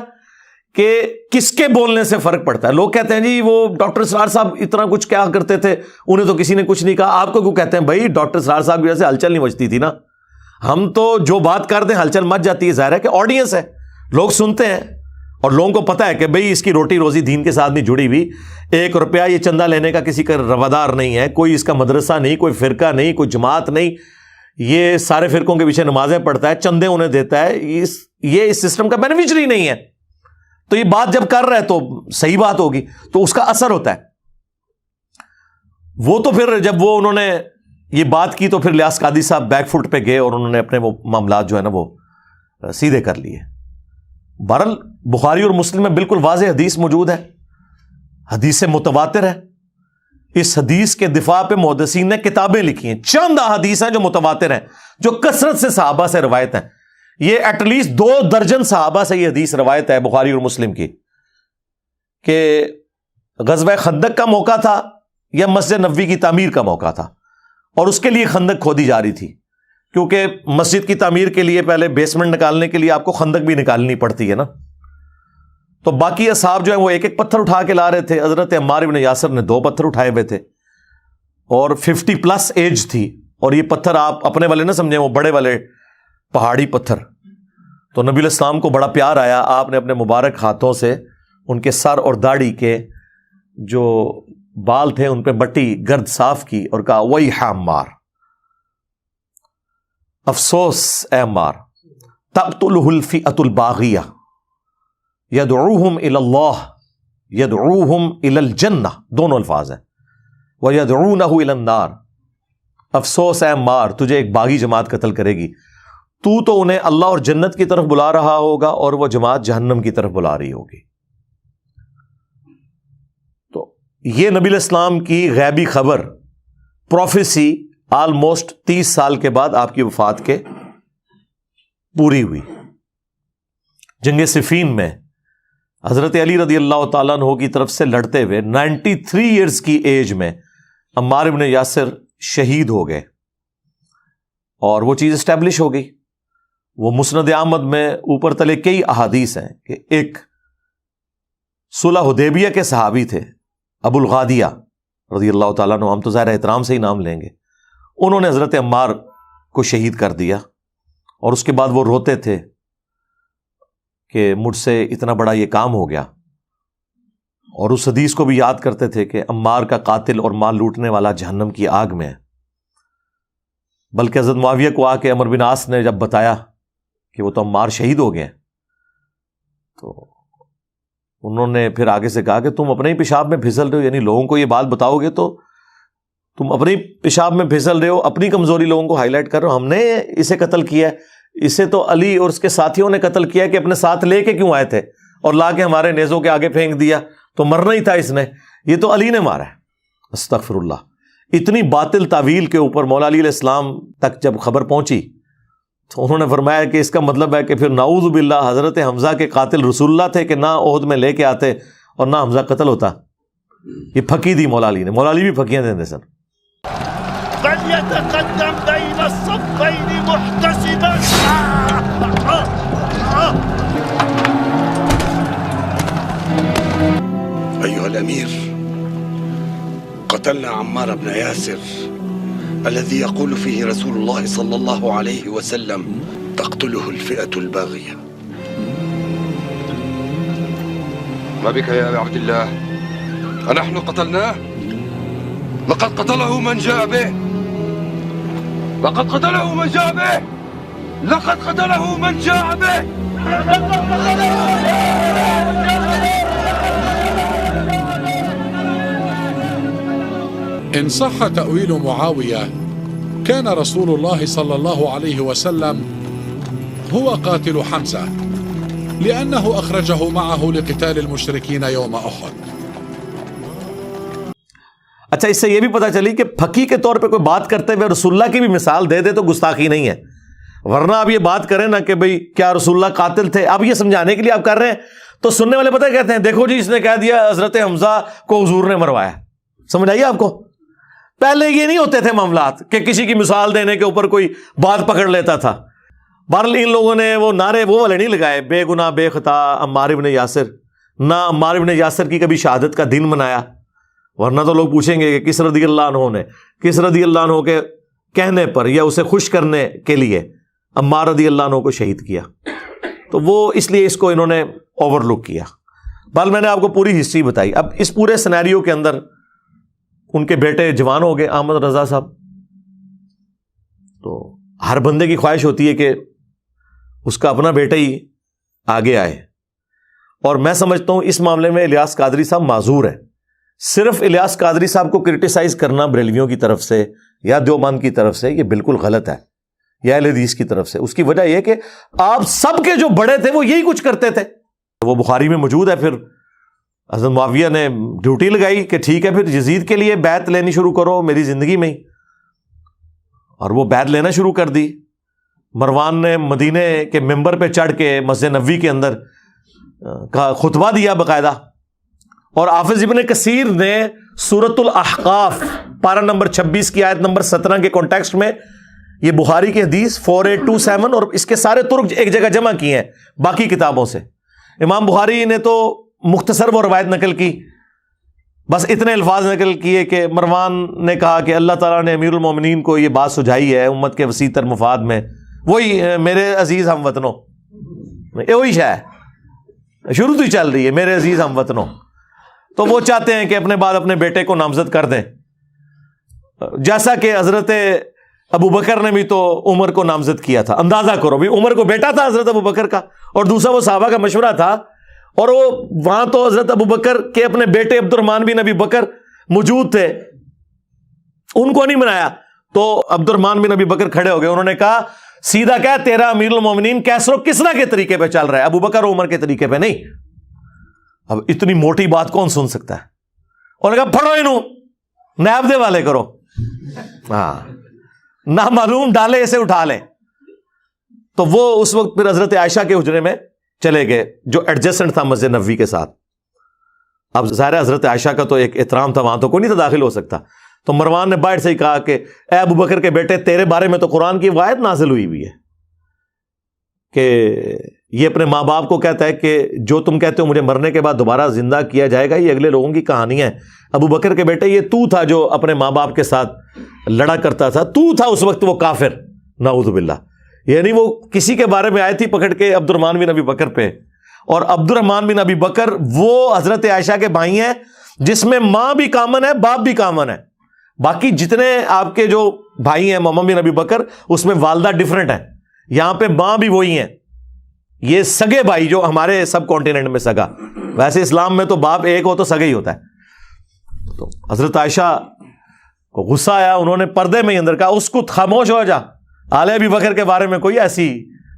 کہ کس کے بولنے سے فرق پڑتا ہے. لوگ کہتے ہیں جی وہ ڈاکٹر اسرار صاحب اتنا کچھ کیا کرتے تھے, انہیں تو کسی نے کچھ نہیں کہا. آپ کو کیوں کہتے ہیں بھائی ڈاکٹر اسرار صاحب کی وجہ سے ہلچل نہیں مچتی تھی نا. ہم تو جو بات کرتے ہیں ہلچل مچ جاتی ہے, ظاہر ہے کہ آڈینس ہے, لوگ سنتے ہیں اور لوگوں کو پتا ہے کہ بھئی اس کی روٹی روزی دین کے ساتھ نہیں جڑی ہوئی. 1 روپیہ یہ چندہ لینے کا کسی کا روادار نہیں ہے, کوئی اس کا مدرسہ نہیں, کوئی فرقہ نہیں, کوئی جماعت نہیں, یہ سارے فرقوں کے پیچھے نمازیں پڑھتا ہے, چندے انہیں دیتا ہے, یہ اس سسٹم کا بینیفیشری نہیں ہے. تو یہ بات جب کر رہا ہے تو صحیح بات ہوگی, تو اس کا اثر ہوتا ہے. وہ تو پھر جب وہ انہوں نے یہ بات کی تو پھر الیاس قادری صاحب بیک فٹ پہ گئے اور انہوں نے اپنے وہ معاملات جو ہے نا وہ سیدھے کر لیے. بہرحال بخاری اور مسلم میں بالکل واضح حدیث موجود ہے, حدیث متواتر ہے. اس حدیث کے دفاع پہ محدثین نے کتابیں لکھی ہیں. چند احادیث ہیں جو متواتر ہیں, جو کثرت سے صحابہ سے روایت ہیں. یہ ایٹ لیسٹ 2 درجن صحابہ سے یہ حدیث روایت ہے بخاری اور مسلم کی کہ غزوہ خندق کا موقع تھا یا مسجد نبوی کی تعمیر کا موقع تھا, اور اس کے لیے خندق کھودی جا رہی تھی, کیونکہ مسجد کی تعمیر کے لیے پہلے بیسمنٹ نکالنے کے لیے آپ کو خندق بھی نکالنی پڑتی ہے نا. تو باقی اصحاب جو ہیں وہ 1 پتھر اٹھا کے لا رہے تھے. حضرت عمار بن یاسر نے 2 پتھر اٹھائے ہوئے تھے اور 50+ ایج تھی, اور یہ پتھر آپ اپنے والے نہ سمجھیں, وہ بڑے والے پہاڑی پتھر. تو نبی الاسلام کو بڑا پیار آیا, آپ نے اپنے مبارک ہاتھوں سے ان کے سر اور داڑھی کے جو بال تھے ان پہ بٹی گرد صاف کی اور کہا ویح عمار, افسوس اے عمار, تقتلہ الفئۃ الباغیہ یدعوہم الی اللہ یدعوہم الی الجنہ, دونوں الفاظ ہیں, ویدعونہ الی النار. افسوس اے عمار, تجھے ایک باغی جماعت قتل کرے گی, تو انہیں اللہ اور جنت کی طرف بلا رہا ہوگا اور وہ جماعت جہنم کی طرف بلا رہی ہوگی. تو یہ نبی الاسلام کی غیبی خبر, پروفیسی, آلموسٹ 30 سال کے بعد آپ کی وفات کے پوری ہوئی. جنگ صفین میں حضرت علی رضی اللہ تعالیٰ عنہ کی طرف سے لڑتے ہوئے 93 ایئرز کی ایج میں عمار بن یاسر شہید ہو گئے, اور وہ چیز اسٹیبلش ہو گئی. وہ مسند احمد میں اوپر تلے کئی احادیث ہیں کہ ایک صلح حدیبیہ کے صحابی تھے ابو الغادیہ رضی اللہ تعالیٰ عنہ, ہم تو ظاہر احترام سے ہی نام لیں گے, انہوں نے حضرت عمار کو شہید کر دیا, اور اس کے بعد وہ روتے تھے کہ مجھ سے اتنا بڑا یہ کام ہو گیا, اور اس حدیث کو بھی یاد کرتے تھے کہ عمار کا قاتل اور مال لوٹنے والا جہنم کی آگ میں ہے. بلکہ حضرت معاویہ کو آ کے عمرو بن عاص نے جب بتایا کہ وہ تو عمار شہید ہو گئے, تو انہوں نے پھر آگے سے کہا کہ تم اپنے ہی پیشاب میں پھسل رہے ہو, یعنی لوگوں کو یہ بات بتاؤ گے تو تم اپنی پیشاب میں پھسل رہے ہو, اپنی کمزوری لوگوں کو ہائی لائٹ کر رہے ہو. ہم نے اسے قتل کیا ہے, اسے تو علی اور اس کے ساتھیوں نے قتل کیا کہ اپنے ساتھ لے کے کیوں آئے تھے اور لا کے ہمارے نیزوں کے آگے پھینک دیا, تو مرنا ہی تھا اس نے, یہ تو علی نے مارا ہے. استغفر اللہ. اتنی باطل تعویل کے اوپر مولا علی علیہ السلام تک جب خبر پہنچی تو انہوں نے فرمایا کہ اس کا مطلب ہے کہ پھر نعوذ باللہ حضرت حمزہ کے قاتل رسول اللہ تھے کہ نہ عہد میں لے کے آتے اور نہ حمزہ قتل ہوتا. یہ پھکی دی مولا علی نے, مولا علی بھی پھکیاں دیں سن. فليتقدم بين الصفين محتسبا. أيها الأمير، قتلنا عمار بن ياسر الذي يقول فيه رسول الله صلى الله عليه وسلم تقتله الفئة الباغية. ما بك يا أبا عبد الله؟ أنحن قتلناه؟ لقد قتله من جاء به. لقد قتله من جاء به. لقد قتله من جاء به. إن صح تأويل معاوية كان رسول الله صلى الله عليه وسلم هو قاتل حمزة لأنه أخرجه معه لقتال المشركين يوم أحد. اچھا، اس سے یہ بھی پتہ چلی کہ پھکی کے طور پہ کوئی بات کرتے ہوئے رسول اللہ کی بھی مثال دے دے تو گستاخی نہیں ہے، ورنہ آپ یہ بات کریں نا کہ بھئی کیا رسول اللہ قاتل تھے، اب یہ سمجھانے کے لیے آپ کر رہے ہیں تو سننے والے پتہ کہتے ہیں دیکھو جی اس نے کہہ دیا حضرت حمزہ کو حضور نے مروایا. سمجھ آئیے آپ کو؟ پہلے یہ نہیں ہوتے تھے معاملات کہ کسی کی مثال دینے کے اوپر کوئی بات پکڑ لیتا تھا. بہرحال ان لوگوں نے وہ نعرے وہ والے نہیں لگائے بے گناہ بے خطا عمار ابن یاسر، نہ عمار ابن یاسر کی کبھی شہادت کا دن منایا، ورنہ تو لوگ پوچھیں گے کہ کس رضی اللہ عنہ نے کس رضی اللہ عنہ کے کہنے پر یا اسے خوش کرنے کے لیے عمار رضی اللہ عنہ کو شہید کیا. تو وہ اس لیے اس کو انہوں نے اوور لک کیا. بل میں نے آپ کو پوری ہسٹری بتائی. اب اس پورے سینیریو کے اندر ان کے بیٹے جوان ہو گئے، احمد رضا صاحب. تو ہر بندے کی خواہش ہوتی ہے کہ اس کا اپنا بیٹا ہی آگے آئے، اور میں سمجھتا ہوں اس معاملے میں الیاس قادری صاحب معذور ہے. صرف الیاس قادری صاحب کو کرٹیسائز کرنا بریلویوں کی طرف سے یا دیوبند کی طرف سے یہ بالکل غلط ہے، یا اہل حدیث کی طرف سے. اس کی وجہ یہ کہ آپ سب کے جو بڑے تھے وہ یہی کچھ کرتے تھے. وہ بخاری میں موجود ہے. پھر حضرت معاویہ نے ڈیوٹی لگائی کہ ٹھیک ہے پھر یزید کے لیے بیعت لینی شروع کرو میری زندگی میں ہی، اور وہ بیعت لینا شروع کر دی. مروان نے مدینے کے ممبر پہ چڑھ کے مسجد نبوی کے اندر کا خطبہ دیا باقاعدہ، اور حافظ ابن کثیر نے سورۃ الاحقاف پارہ نمبر 26 کی آیت نمبر 17 کے کانٹیکسٹ میں یہ بخاری کی حدیث 4827 اور اس کے سارے ترک ایک جگہ جمع کیے ہیں باقی کتابوں سے. امام بخاری نے تو مختصر وہ روایت نقل کی، بس اتنے الفاظ نقل کیے کہ مروان نے کہا کہ اللہ تعالیٰ نے امیر المومنین کو یہ بات سجھائی ہے امت کے وسیع تر مفاد میں، وہی میرے عزیز ہم وطنوں، وہی شاید شروع تو ہی چل رہی ہے میرے عزیز ہم وطنوں. تو وہ چاہتے ہیں کہ اپنے بعد اپنے بیٹے کو نامزد کر دیں، جیسا کہ حضرت ابو بکر نے بھی تو عمر کو نامزد کیا تھا. اندازہ کرو بھی عمر کو بیٹا تھا حضرت ابو بکر کا، اور دوسرا وہ صحابہ کا مشورہ تھا، اور وہ وہاں تو حضرت ابو بکر کے اپنے بیٹے عبد الرحمن بن ابی بکر موجود تھے، ان کو نہیں منایا. تو عبد الرحمن بن ابی بکر کھڑے ہو گئے، انہوں نے کہا سیدھا کہہ تیرا امیر المومنین کیسر و کسرا کے طریقے پہ چل رہا ہے، ابو بکر و عمر کے طریقے پہ نہیں. اب اتنی موٹی بات کون سن سکتا ہے؟ انہوں نے کہا پھڑو انہوں نیب دے والے کرو، ہاں نہ معلوم ڈالے اسے اٹھا لیں. تو وہ اس وقت پھر حضرت عائشہ کے حجرے میں چلے گئے جو ایڈجسٹنٹ تھا مسجد نبوی کے ساتھ. اب ظاہر حضرت عائشہ کا تو ایک احترام تھا، وہاں تو کوئی نہیں تھا داخل ہو سکتا. تو مروان نے باہر سے ہی کہا کہ اے ابو بکر کے بیٹے تیرے بارے میں تو قرآن کی آیت نازل ہوئی ہے کہ یہ اپنے ماں باپ کو کہتا ہے کہ جو تم کہتے ہو مجھے مرنے کے بعد دوبارہ زندہ کیا جائے گا، یہ اگلے لوگوں کی کہانی ہے. ابو بکر کے بیٹے یہ تو تھا جو اپنے ماں باپ کے ساتھ لڑا کرتا تھا، تو تھا اس وقت وہ کافر، نعوذ باللہ. یعنی وہ کسی کے بارے میں آئے تھی پکڑ کے عبد الرحمن بن ابی بکر پہ، اور عبد الرحمن بن ابی بکر وہ حضرت عائشہ کے بھائی ہیں جس میں ماں بھی کامن ہے باپ بھی کامن ہے. باقی جتنے آپ کے جو بھائی ہیں محمد بن ابی بکر اس میں والدہ ڈیفرنٹ ہیں، یہاں پہ ماں بھی وہی ہیں. یہ سگے بھائی جو ہمارے سب کانٹیننٹ میں سگا، ویسے اسلام میں تو باپ ایک ہو تو سگا ہی ہوتا ہے. تو حضرت عائشہ کو غصہ آیا، انہوں نے پردے میں ہی اندر کہا اس کو خاموش ہو جا، آل ابی بکر کے بارے میں کوئی ایسی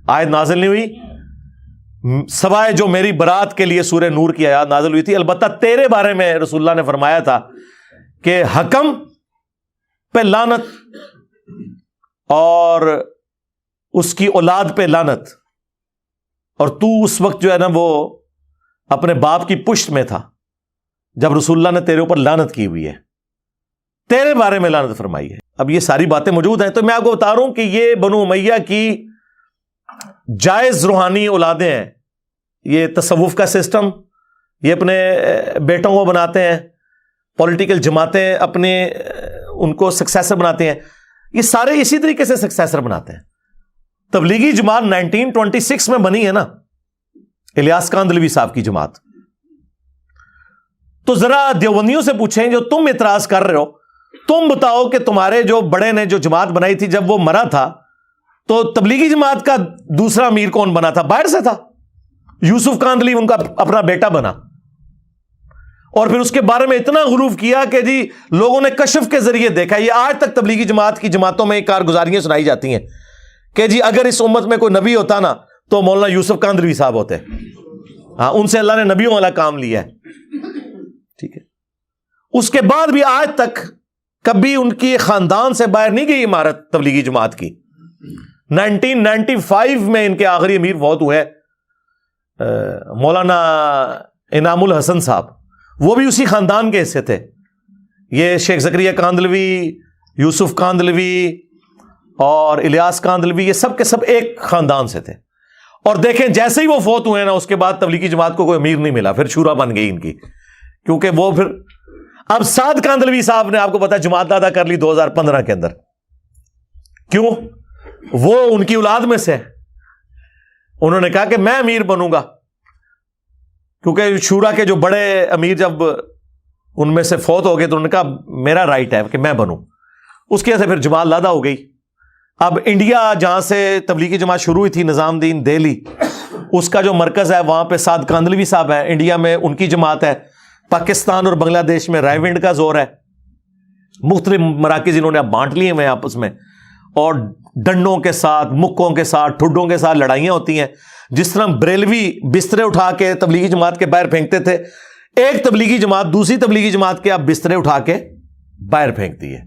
آیت نازل نہیں ہوئی سوائے جو میری برات کے لیے سورہ نور کی آیات نازل ہوئی تھی. البتہ تیرے بارے میں رسول اللہ نے فرمایا تھا کہ حکم پہ لعنت اور اس کی اولاد پہ لعنت، اور تو اس وقت جو ہے نا وہ اپنے باپ کی پشت میں تھا جب رسول اللہ نے تیرے اوپر لعنت کی ہوئی ہے، تیرے بارے میں لعنت فرمائی ہے. اب یہ ساری باتیں موجود ہیں. تو میں آپ کو بتا رہا ہوں کہ یہ بنو امیہ کی جائز روحانی اولادیں ہیں. یہ تصوف کا سسٹم یہ اپنے بیٹوں کو بناتے ہیں، پولیٹیکل جماعتیں اپنے ان کو سکسیسر بناتے ہیں، یہ سارے اسی طریقے سے سکسیسر بناتے ہیں. تبلیغی جماعت 1926 میں بنی ہے نا، الیاس کاندھلوی صاحب کی جماعت. تو ذرا دیوبندیوں سے پوچھیں جو تم اعتراض کر رہے ہو، تم بتاؤ کہ تمہارے جو بڑے نے جو جماعت بنائی تھی جب وہ مرا تھا تو تبلیغی جماعت کا دوسرا امیر کون بنا تھا؟ باہر سے تھا، یوسف کاندھلی ان کا اپنا بیٹا بنا. اور پھر اس کے بارے میں اتنا غلوف کیا کہ جی لوگوں نے کشف کے ذریعے دیکھا. یہ آج تک تبلیغی جماعت کی جماعتوں میں کارگزاریاں سنائی جاتی ہیں کہ جی اگر اس امت میں کوئی نبی ہوتا نا تو مولانا یوسف کاندھلوی صاحب ہوتے. ہاں، ان سے اللہ نے نبیوں والا کام لیا ہے. ٹھیک ہے. اس کے بعد بھی آج تک کبھی ان کی خاندان سے باہر نہیں گئی عمارت تبلیغی جماعت کی. 1995 میں ان کے آخری امیر فوت ہوئے مولانا انعام الحسن صاحب، وہ بھی اسی خاندان کے حصے تھے. یہ شیخ زکریا کاندھلوی، یوسف کاندھلوی اور الیاس کاندھلوی، یہ سب کے سب ایک خاندان سے تھے. اور دیکھیں جیسے ہی وہ فوت ہوئے نا اس کے بعد تبلیغی جماعت کو کوئی امیر نہیں ملا، پھر شورا بن گئی ان کی. کیونکہ وہ پھر اب سعد کاندھلوی صاحب نے آپ کو پتا جماعت دادا کر لی 2015 کے اندر. کیوں؟ وہ ان کی اولاد میں سے انہوں نے کہا کہ میں امیر بنوں گا، کیونکہ شورا کے جو بڑے امیر جب ان میں سے فوت ہو گئے تو انہوں نے کہا میرا رائٹ ہے کہ میں بنوں. اس کی وجہ سے پھر جماعت لادا ہو گئی. اب انڈیا جہاں سے تبلیغی جماعت شروع ہوئی تھی، نظام دین دہلی، اس کا جو مرکز ہے وہاں پہ سعد کاندھلوی صاحب ہیں. انڈیا میں ان کی جماعت ہے. پاکستان اور بنگلہ دیش میں رائے ونڈ کا زور ہے. مختلف مراکز انہوں نے اب بانٹ لیے ہوئے آپس میں، اور ڈنڈوں کے ساتھ، مکوں کے ساتھ، ٹھڈوں کے ساتھ لڑائیاں ہوتی ہیں. جس طرح بریلوی بسترے اٹھا کے تبلیغی جماعت کے باہر پھینکتے تھے، ایک تبلیغی جماعت دوسری تبلیغی جماعت کے اب بسترے اٹھا کے باہر پھینکتی ہے.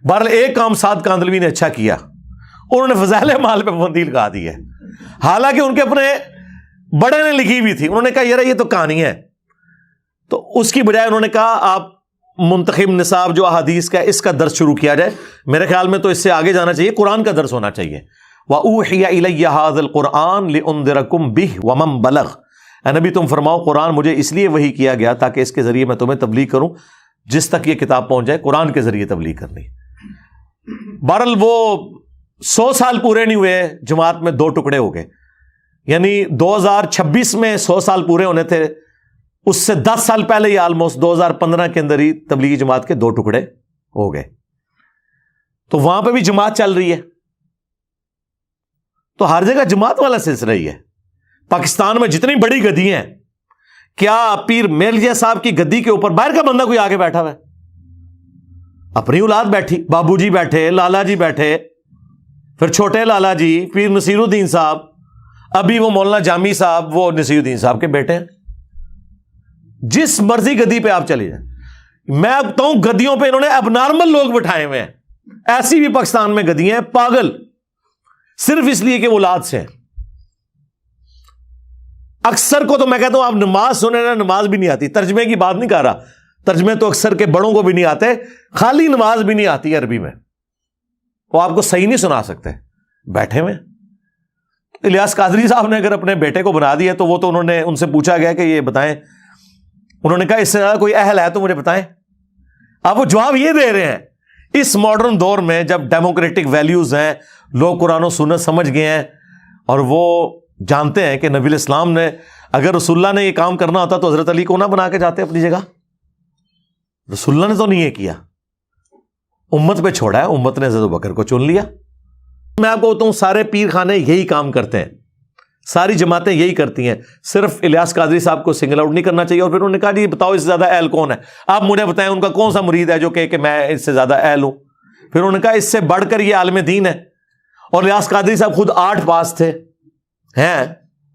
بہرحال ایک کام سعد کاندھلوی نے اچھا کیا، انہوں نے فضائل اعمال پہ پابندی لگا دی ہے. حالانکہ ان کے اپنے بڑے نے لکھی ہوئی تھی. انہوں نے کہا یار یہ تو کہانی ہے، تو اس کی بجائے انہوں نے کہا آپ منتخب نصاب جو احادیث کا اس کا درس شروع کیا جائے. میرے خیال میں تو اس سے آگے جانا چاہیے، قرآن کا درس ہونا چاہیے. وَأُوحِيَ إِلَيَّ هَذَا الْقُرْآنُ لِأُنذِرَكُمْ بِهِ وَمَنْ بَلَغَ. اے نبی تم فرماؤ قرآن مجھے اس لیے وحی کیا گیا تاکہ اس کے ذریعے میں تمہیں تبلیغ کروں، جس تک یہ کتاب پہنچ جائے قرآن کے ذریعے تبلیغ کرنی. بہرحال وہ 100 سال پورے نہیں ہوئے، جماعت میں 2 ٹکڑے ہو گئے. یعنی 2026 میں 100 سال پورے ہونے تھے، اس سے 10 سال پہلے ہی آلموسٹ 2015 کے اندر ہی تبلیغی جماعت کے 2 ٹکڑے ہو گئے. تو وہاں پہ بھی جماعت چل رہی ہے. تو ہر جگہ جماعت والا سلسلہ ہی ہے. پاکستان میں جتنی بڑی گدی ہیں، کیا پیر میرزا صاحب کی گدی کے اوپر باہر کا بندہ کوئی آگے بیٹھا ہوا ہے؟ اپنی اولاد بیٹھی، بابو جی بیٹھے، لالا جی بیٹھے، پھر چھوٹے لالا جی، پیر نصیر الدین صاحب، ابھی وہ مولانا جامی صاحب وہ نصیر الدین صاحب کے بیٹے ہیں. جس مرضی گدی پہ آپ چلے جائیں. میں اب بتاؤں گدیوں پہ انہوں نے اب نارمل لوگ بٹھائے ہوئے ہیں. ایسی بھی پاکستان میں گدیاں ہیں پاگل، صرف اس لیے کہ وہ اولاد سے ہیں. اکثر کو تو میں کہتا ہوں آپ نماز سنیں نا، نماز بھی نہیں آتی. ترجمے کی بات نہیں کر رہا، ترجمے تو اکثر کے بڑوں کو بھی نہیں آتے، خالی نماز بھی نہیں آتی عربی میں، وہ آپ کو صحیح نہیں سنا سکتے، بیٹھے ہوئے. الیاس قادری صاحب نے اگر اپنے بیٹے کو بنا دیا تو وہ تو انہوں نے ان سے پوچھا گیا کہ یہ بتائیں، انہوں نے کہا اس سے زیادہ کوئی اہل ہے تو مجھے بتائیں. اب وہ جواب یہ دے رہے ہیں اس ماڈرن دور میں جب ڈیموکریٹک ویلیوز ہیں، لوگ قرآن و سنت سمجھ گئے ہیں، اور وہ جانتے ہیں کہ نبی الاسلام نے اگر رسول اللہ نے یہ کام کرنا ہوتا تو حضرت علی کو نہ بنا کے جاتے اپنی جگہ. رسول اللہ نے تو نہیں یہ کیا، امت پہ چھوڑا ہے، امت نے حضرت بکر کو چن لیا. میں آپ کو بتاؤں سارے پیر خانے یہی کام کرتے ہیں، ساری جماعتیں یہی کرتی ہیں. صرف الیاس قادری صاحب کو سنگل آؤٹ نہیں کرنا چاہیے. اور پھر انہوں نے کہا جی بتاؤ اس سے زیادہ اہل کون ہے؟ آپ مجھے بتائیں ان کا کون سا مرید ہے جو کہ میں اس سے زیادہ اہل ہوں. پھر انہوں نے کہا اس سے بڑھ کر یہ عالم دین ہے. اور الیاس قادری صاحب خود 8 پاس تھے ہیں،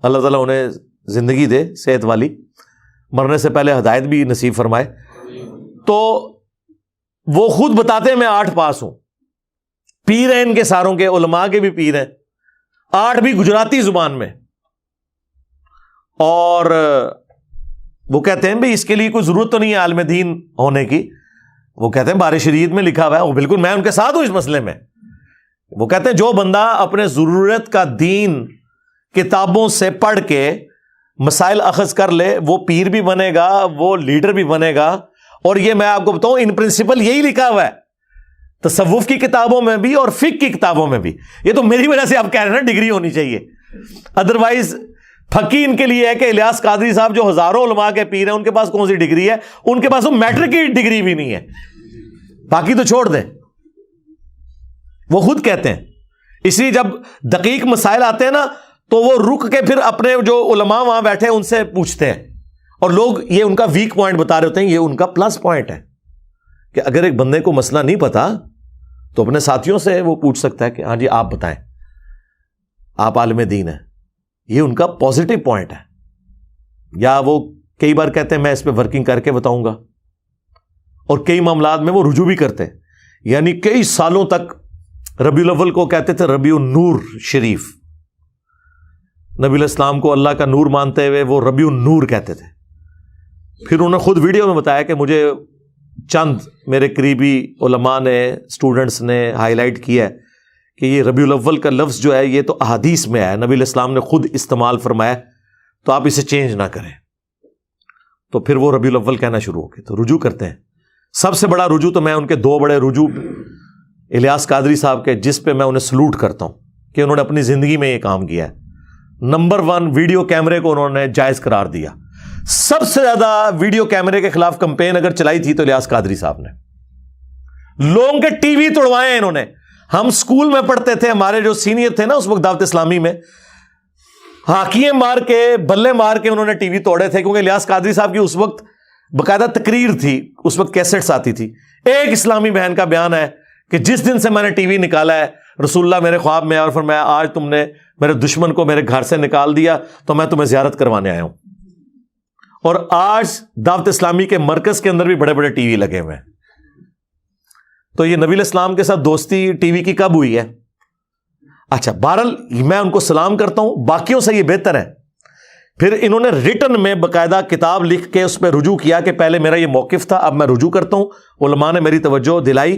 اللہ تعالیٰ انہیں زندگی دے صحت والی، مرنے سے پہلے ہدایت بھی نصیب فرمائے. تو وہ خود بتاتے ہیں میں 8 پاس ہوں، پیر ہیں ان کے ساروں کے، علماء کے بھی پیر ہیں، 8 بھی گجراتی زبان میں. اور وہ کہتے ہیں بھئی اس کے لیے کوئی ضرورت تو نہیں ہے عالم دین ہونے کی. وہ کہتے ہیں بارِ شریعت میں لکھا ہوا ہے، وہ بالکل میں ان کے ساتھ ہوں اس مسئلے میں. وہ کہتے ہیں جو بندہ اپنے ضرورت کا دین کتابوں سے پڑھ کے مسائل اخذ کر لے وہ پیر بھی بنے گا، وہ لیڈر بھی بنے گا. اور یہ میں آپ کو بتاؤں ان پرنسپل یہی لکھا ہوا ہے تصوف کی کتابوں میں بھی اور فقہ کی کتابوں میں بھی. یہ تو میری وجہ سے آپ کہہ رہے ہیں نا ڈگری ہونی چاہیے, ادروائز فقی ان کے لیے ہے کہ الیاس قادری صاحب جو ہزاروں علماء کے پیر ہیں ان کے پاس کون سی ڈگری ہے, ان کے پاس وہ میٹرک کی ڈگری بھی نہیں ہے, باقی تو چھوڑ دیں, وہ خود کہتے ہیں. اس لیے جب دقیق مسائل آتے ہیں نا تو وہ رک کے پھر اپنے جو علماء وہاں بیٹھے ان سے پوچھتے ہیں, اور لوگ یہ ان کا ویک پوائنٹ بتا رہے ہوتے ہیں, یہ ان کا پلس پوائنٹ ہے کہ اگر ایک بندے کو مسئلہ نہیں پتا تو اپنے ساتھیوں سے وہ پوچھ سکتا ہے کہ ہاں جی آپ بتائیں, آپ عالم دین ہیں, یہ ان کا پازیٹو پوائنٹ ہے. یا وہ کئی بار کہتے ہیں میں اس پہ ورکنگ کر کے بتاؤں گا, اور کئی معاملات میں وہ رجوع بھی کرتے ہیں. یعنی کئی سالوں تک ربیع الاول کو کہتے تھے ربیع النور شریف, نبی علیہ السلام کو اللہ کا نور مانتے ہوئے وہ ربیع النور کہتے تھے. پھر انہوں نے خود ویڈیو میں بتایا کہ مجھے چند میرے قریبی علماء نے, اسٹوڈنٹس نے ہائی لائٹ کیا ہے کہ یہ ربیع الاول کا لفظ جو ہے یہ تو احادیث میں ہے, نبی علیہ السلام نے خود استعمال فرمایا, تو آپ اسے چینج نہ کریں. تو پھر وہ ربیع الاول کہنا شروع ہو گئے, تو رجوع کرتے ہیں. سب سے بڑا رجوع تو میں ان کے دو بڑے رجوع الیاس قادری صاحب کے, جس پہ میں انہیں سلوٹ کرتا ہوں کہ انہوں نے اپنی زندگی میں یہ کام کیا ہے. نمبر 1, ویڈیو کیمرے کو انہوں نے جائز قرار دیا. سب سے زیادہ ویڈیو کیمرے کے خلاف کمپین اگر چلائی تھی تو الیاس قادری صاحب نے. لوگوں کے ٹی وی توڑوائے ہیں انہوں نے. ہم سکول میں پڑھتے تھے, ہمارے جو سینئر تھے نا اس وقت دعوت اسلامی میں, ہاکیاں مار کے بلے مار کے انہوں نے ٹی وی توڑے تھے, کیونکہ الیاس قادری صاحب کی اس وقت باقاعدہ تقریر تھی, اس وقت کیسٹس آتی تھی. ایک اسلامی بہن کا بیان ہے کہ جس دن سے میں نے ٹی وی نکالا ہے رسول اللہ میرے خواب میں اور فرمایا آج تم نے میرے دشمن کو میرے گھر سے نکال دیا تو میں تمہیں زیارت کروانے آیا ہوں. اور آج دعوت اسلامی کے مرکز کے اندر بھی بڑے بڑے ٹی وی لگے ہوئے ہیں. تو یہ نبی علیہ السلام کے ساتھ دوستی ٹی وی کی کب ہوئی ہے؟ اچھا, بہرحال میں ان کو سلام کرتا ہوں, باقیوں سے یہ بہتر ہے. پھر انہوں نے ریٹن میں باقاعدہ کتاب لکھ کے اس پہ رجوع کیا کہ پہلے میرا یہ موقف تھا, اب میں رجوع کرتا ہوں. علماء نے میری توجہ دلائی,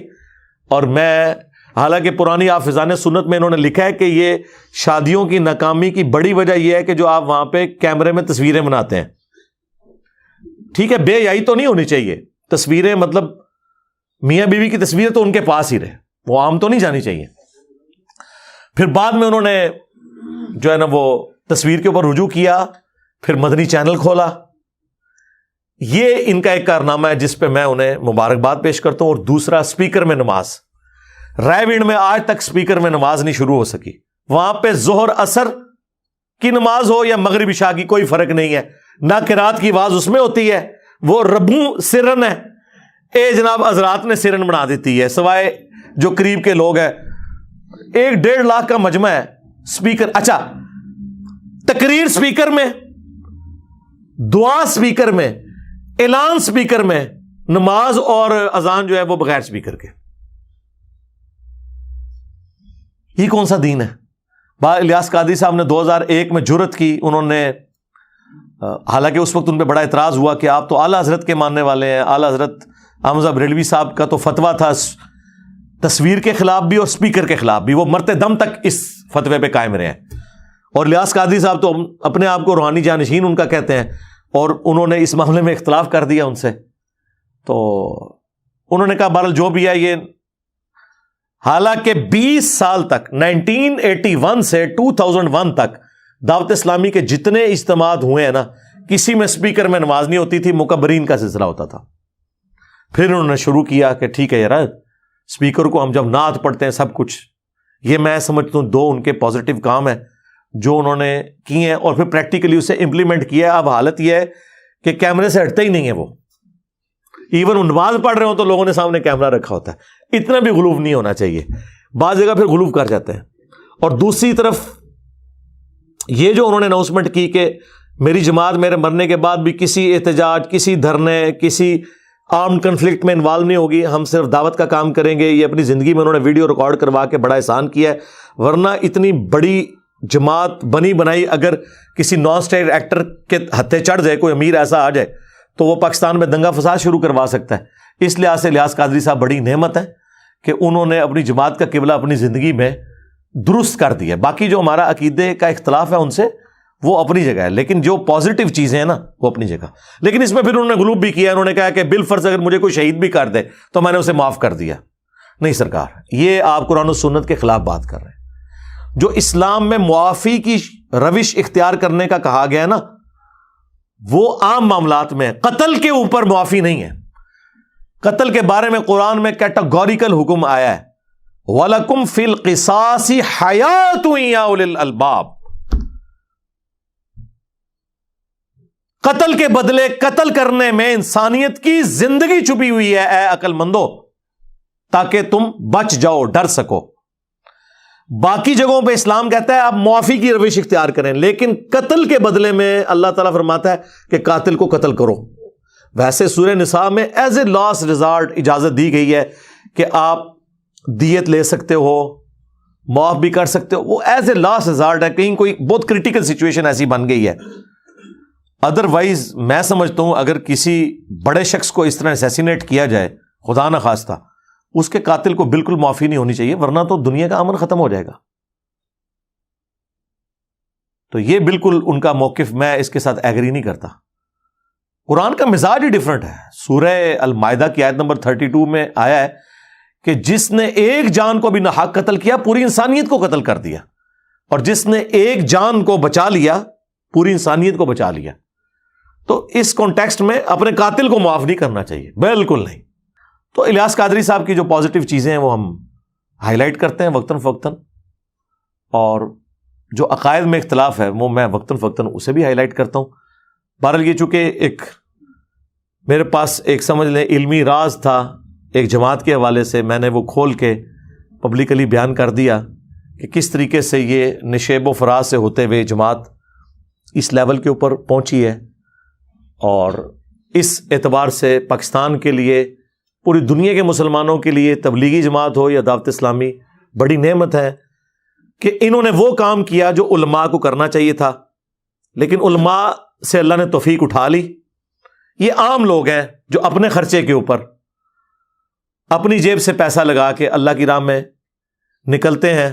اور میں حالانکہ پرانی حافظان سنت میں انہوں نے لکھا ہے کہ یہ شادیوں کی ناکامی کی بڑی وجہ یہ ہے کہ جو آپ وہاں پہ کیمرے میں تصویریں بناتے ہیں. ٹھیک ہے, بے حیائی تو نہیں ہونی چاہیے, تصویریں مطلب میاں بیوی کی تصویر تو ان کے پاس ہی رہے, وہ عام تو نہیں جانی چاہیے. پھر بعد میں انہوں نے جو ہے نا وہ تصویر کے اوپر رجوع کیا, پھر مدنی چینل کھولا. یہ ان کا ایک کارنامہ ہے جس پہ میں انہیں مبارکباد پیش کرتا ہوں. اور دوسرا, اسپیکر میں نماز. رائے وینڈ میں آج تک اسپیکر میں نماز نہیں شروع ہو سکی. وہاں پہ ظہر اثر کی نماز ہو یا مغرب عشاء کی کوئی فرق نہیں ہے, نہ قرات کی آواز اس میں ہوتی ہے, وہ ربوں سرن ہے. اے جناب حضرات نے سرن بنا دیتی ہے, سوائے جو قریب کے لوگ ہیں. 1-1.5 لاکھ کا مجمع ہے اسپیکر. اچھا, تقریر اسپیکر میں, دعا اسپیکر میں, اعلان اسپیکر میں, نماز اور اذان جو ہے وہ بغیر اسپیکر کے. یہ کون سا دین ہے؟ الیاس قادری صاحب نے 2001 میں جرت کی. انہوں نے حالانکہ اس وقت ان پہ بڑا اعتراض ہوا کہ آپ تو اعلیٰ حضرت کے ماننے والے ہیں. اعلیٰ حضرت احمد بریلوی صاحب کا تو فتویٰ تھا تصویر کے خلاف بھی اور اسپیکر کے خلاف بھی, وہ مرتے دم تک اس فتوے پہ قائم رہے ہیں. اور الیاس قادری صاحب تو اپنے آپ کو روحانی جانشین ان کا کہتے ہیں, اور انہوں نے اس معاملے میں اختلاف کر دیا ان سے. تو انہوں نے کہا بہرحال جو بھی ہے یہ, حالانکہ 20 سال تک 1981 سے 2001 تک دعوت اسلامی کے جتنے اجتماعات ہوئے ہیں نا, کسی میں اسپیکر میں نماز نہیں ہوتی تھی, مکبرین کا سلسلہ ہوتا تھا. پھر انہوں نے شروع کیا کہ ٹھیک ہے یار, اسپیکر کو ہم جب نعت پڑھتے ہیں سب کچھ, یہ میں سمجھتا ہوں 2 ان کے پازیٹیو کام ہیں جو انہوں نے کیے ہیں, اور پھر پریکٹیکلی اسے امپلیمنٹ کیا ہے. اب حالت یہ ہے کہ کیمرے سے ہٹتے ہی نہیں ہے وہ, ایون وہ نماز پڑھ رہے ہوں تو لوگوں نے سامنے کیمرہ رکھا ہوتا ہے. اتنا بھی غلوف نہیں ہونا چاہیے, بعض جگہ پھر غلوف کر جاتے ہیں. اور دوسری طرف یہ جو انہوں نے اناؤنسمنٹ کی کہ میری جماعت میرے مرنے کے بعد بھی کسی احتجاج, کسی دھرنے, کسی آرمڈ کنفلکٹ میں انوالو نہیں ہوگی, ہم صرف دعوت کا کام کریں گے. یہ اپنی زندگی میں انہوں نے ویڈیو ریکارڈ کروا کے بڑا احسان کیا ہے. ورنہ اتنی بڑی جماعت بنی بنائی اگر کسی نان اسٹیٹ ایکٹر کے ہتھے چڑھ جائے, کوئی امیر ایسا آ جائے تو وہ پاکستان میں دنگا فساد شروع کروا سکتا ہے. اس لحاظ سے الیاس قادری صاحب بڑی نعمت ہے کہ انہوں نے اپنی جماعت کا قبلہ اپنی زندگی میں درست کر دیا. باقی جو ہمارا عقیدے کا اختلاف ہے ان سے, وہ اپنی جگہ ہے, لیکن جو پازیٹیو چیزیں ہیں نا وہ اپنی جگہ. لیکن اس میں پھر انہوں نے غلوب بھی کیا, انہوں نے کہا کہ بالفرض اگر مجھے کوئی شہید بھی کر دے تو میں نے اسے معاف کر دیا. نہیں سرکار، یہ آپ قرآن و سنت کے خلاف بات کر رہے ہیں. جو اسلام میں معافی کی روش اختیار کرنے کا کہا گیا ہے نا، وہ عام معاملات میں، قتل کے اوپر معافی نہیں ہے. قتل کے بارے میں قرآن میں کیٹاگوریکل حکم آیا ہے، وَلَكُمْ فِي الْقِصَاصِ حَيَاةٌ يَا أُولِي الْأَلْبَابِ. قتل کے بدلے قتل کرنے میں انسانیت کی زندگی چھپی ہوئی ہے اے عقل مندو، تاکہ تم بچ جاؤ، ڈر سکو. باقی جگہوں پہ اسلام کہتا ہے آپ معافی کی روش اختیار کریں، لیکن قتل کے بدلے میں اللہ تعالیٰ فرماتا ہے کہ قاتل کو قتل کرو. ویسے سورہ نساء میں ایز اے لاسٹ ریزارٹ اجازت دی گئی ہے کہ آپ دیت لے سکتے ہو، معاف بھی کر سکتے ہو، وہ ایز اے لاسٹ ریزارٹ ہے. کہیں کوئی بہت کریٹیکل سچویشن ایسی بن گئی ہے. ادروائز میں سمجھتا ہوں اگر کسی بڑے شخص کو اس طرح اسیسینیٹ کیا جائے خدا نہ خواستہ، اس کے قاتل کو بالکل معافی نہیں ہونی چاہیے، ورنہ تو دنیا کا امن ختم ہو جائے گا. تو یہ بالکل ان کا موقف، میں اس کے ساتھ ایگری نہیں کرتا. قرآن کا مزاج ہی ڈیفرنٹ ہے. سورہ المائدہ کی آیت نمبر 32 میں آیا ہے کہ جس نے ایک جان کو بھی ناحق قتل کیا پوری انسانیت کو قتل کر دیا، اور جس نے ایک جان کو بچا لیا پوری انسانیت کو بچا لیا. تو اس کانٹیکسٹ میں اپنے قاتل کو معاف نہیں کرنا چاہیے، بالکل نہیں. تو الیاس قادری صاحب کی جو پازیٹیو چیزیں ہیں وہ ہم ہائی لائٹ کرتے ہیں وقتاً فوقتاً، اور جو عقائد میں اختلاف ہے وہ میں وقتاً فوقتاً اسے بھی ہائی لائٹ کرتا ہوں. بہرحال یہ چونکہ ایک میرے پاس ایک سمجھ لیں علمی راز تھا ایک جماعت کے حوالے سے، میں نے وہ کھول کے پبلکلی بیان کر دیا کہ کس طریقے سے یہ نشیب و فراز سے ہوتے ہوئے جماعت اس لیول کے اوپر پہنچی ہے. اور اس اعتبار سے پاکستان کے لیے، پوری دنیا کے مسلمانوں کے لیے، تبلیغی جماعت ہو یا دعوت اسلامی، بڑی نعمت ہے کہ انہوں نے وہ کام کیا جو علماء کو کرنا چاہیے تھا، لیکن علماء سے اللہ نے توفیق اٹھا لی. یہ عام لوگ ہیں جو اپنے خرچے کے اوپر اپنی جیب سے پیسہ لگا کے اللہ کی راہ میں نکلتے ہیں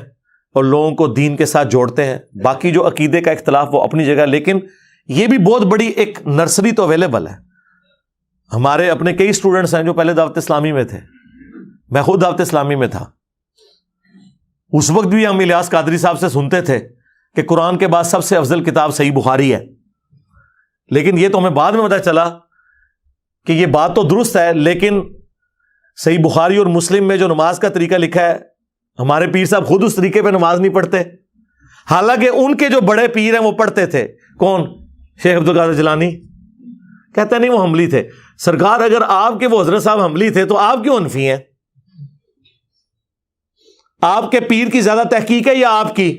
اور لوگوں کو دین کے ساتھ جوڑتے ہیں. باقی جو عقیدے کا اختلاف وہ اپنی جگہ، لیکن یہ بھی بہت بڑی ایک نرسری تو اویلیبل ہے. ہمارے اپنے کئی اسٹوڈنٹس ہیں جو پہلے دعوت اسلامی میں تھے، میں خود دعوت اسلامی میں تھا. اس وقت بھی ہم الیاس قادری صاحب سے سنتے تھے کہ قرآن کے بعد سب سے افضل کتاب صحیح بخاری ہے، لیکن یہ تو ہمیں بعد میں پتہ چلا کہ یہ بات تو درست ہے، لیکن صحیح بخاری اور مسلم میں جو نماز کا طریقہ لکھا ہے، ہمارے پیر صاحب خود اس طریقے پہ نماز نہیں پڑھتے، حالانکہ ان کے جو بڑے پیر ہیں وہ پڑھتے تھے. کون؟ شیخ عبد القادر جیلانی. کہتے نہیں وہ حنبلی تھے. سرکار اگر آپ کے وہ حضرت صاحب حنبلی تھے تو آپ کیوں حنفی ہیں؟ آپ کے پیر کی زیادہ تحقیق ہے یا آپ کی؟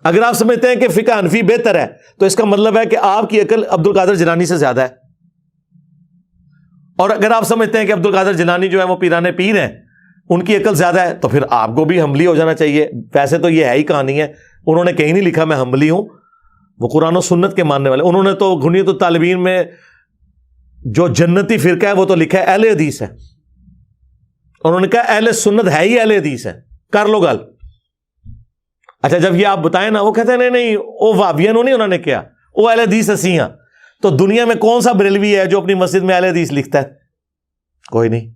اگر آپ سمجھتے ہیں کہ فقہ حنفی بہتر ہے تو اس کا مطلب ہے کہ آپ کی عقل عبد القادر جیلانی سے زیادہ ہے. اور اگر آپ سمجھتے ہیں کہ عبد القادر جیلانی جو ہے وہ پیرانے پیر ہیں، ان کی عقل زیادہ ہے، تو پھر آپ کو بھی حنبلی ہو جانا چاہیے. ویسے تو یہ ہے ہی کہانی ہے، انہوں نے کہیں نہیں لکھا میں حنبلی ہوں، وہ قرآن و سنت کے ماننے والے. انہوں نے تو غنیۃ الطالبین میں جو جنتی فرقہ ہے وہ تو لکھا ہے اہل حدیث ہے. انہوں نے کہا اہل سنت ہے ہی اہل حدیث ہے، کر لو گل. اچھا جب یہ آپ بتائیں نا، وہ کہتے ہیں نہیں وہ وہابیوں نہیں، انہوں نے کیا وہ اہل حدیث اسی ہیں. تو دنیا میں کون سا بریلوی ہے جو اپنی مسجد میں اہل حدیث لکھتا ہے؟ کوئی نہیں.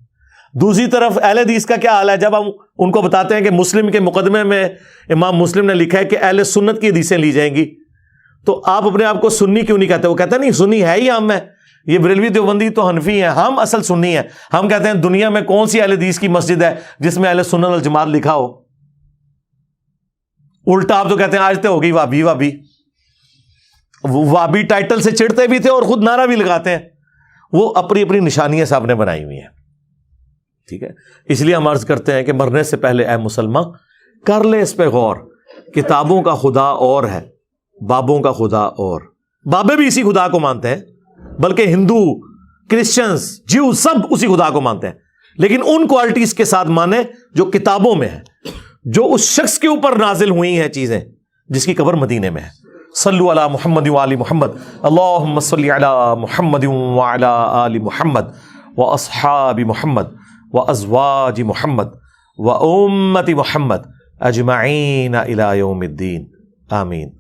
دوسری طرف اہل حدیث کا کیا حال ہے جب ہم ان کو بتاتے ہیں کہ مسلم کے مقدمے میں امام مسلم نے لکھا ہے کہ اہل سنت کی حدیثیں لی جائیں گی، تو آپ اپنے آپ کو سنی کیوں نہیں کہتے؟ وہ کہتے ہیں نہیں سنی ہے ہی ہم ہیں، یہ بریلوی دیوبندی تو حنفی ہیں، ہم اصل سنی ہیں. ہم کہتے ہیں دنیا میں کون سی اہل حدیث کی مسجد ہے جس میں اہل سنت والجماعت لکھا ہو؟ الٹا آپ تو کہتے ہیں آج تو ہوگی وابی وابی. وابی ٹائٹل سے چڑھتے بھی تھے اور خود نعرہ بھی لگاتے ہیں. وہ اپنی اپنی نشانیاں صاحب نے بنائی ہوئی ہیں. ٹھیک ہے، اس لیے ہم عرض کرتے ہیں کہ مرنے سے پہلے اے مسلمان کر لے اس پہ غور. کتابوں کا خدا اور ہے، بابوں کا خدا اور. بابے بھی اسی خدا کو مانتے ہیں، بلکہ ہندو، کرسچنز، جیو سب اسی خدا کو مانتے ہیں، لیکن ان کوالٹیز کے ساتھ مانے جو کتابوں میں ہے، جو اس شخص کے اوپر نازل ہوئی ہیں چیزیں، جس کی قبر مدینے میں ہے. صلو علی محمد وآل محمد، اللہم صلی علی محمد وعلی آل محمد واصحاب محمد وازواج محمد وامت محمد اجمعین الی یوم الدین. آمین.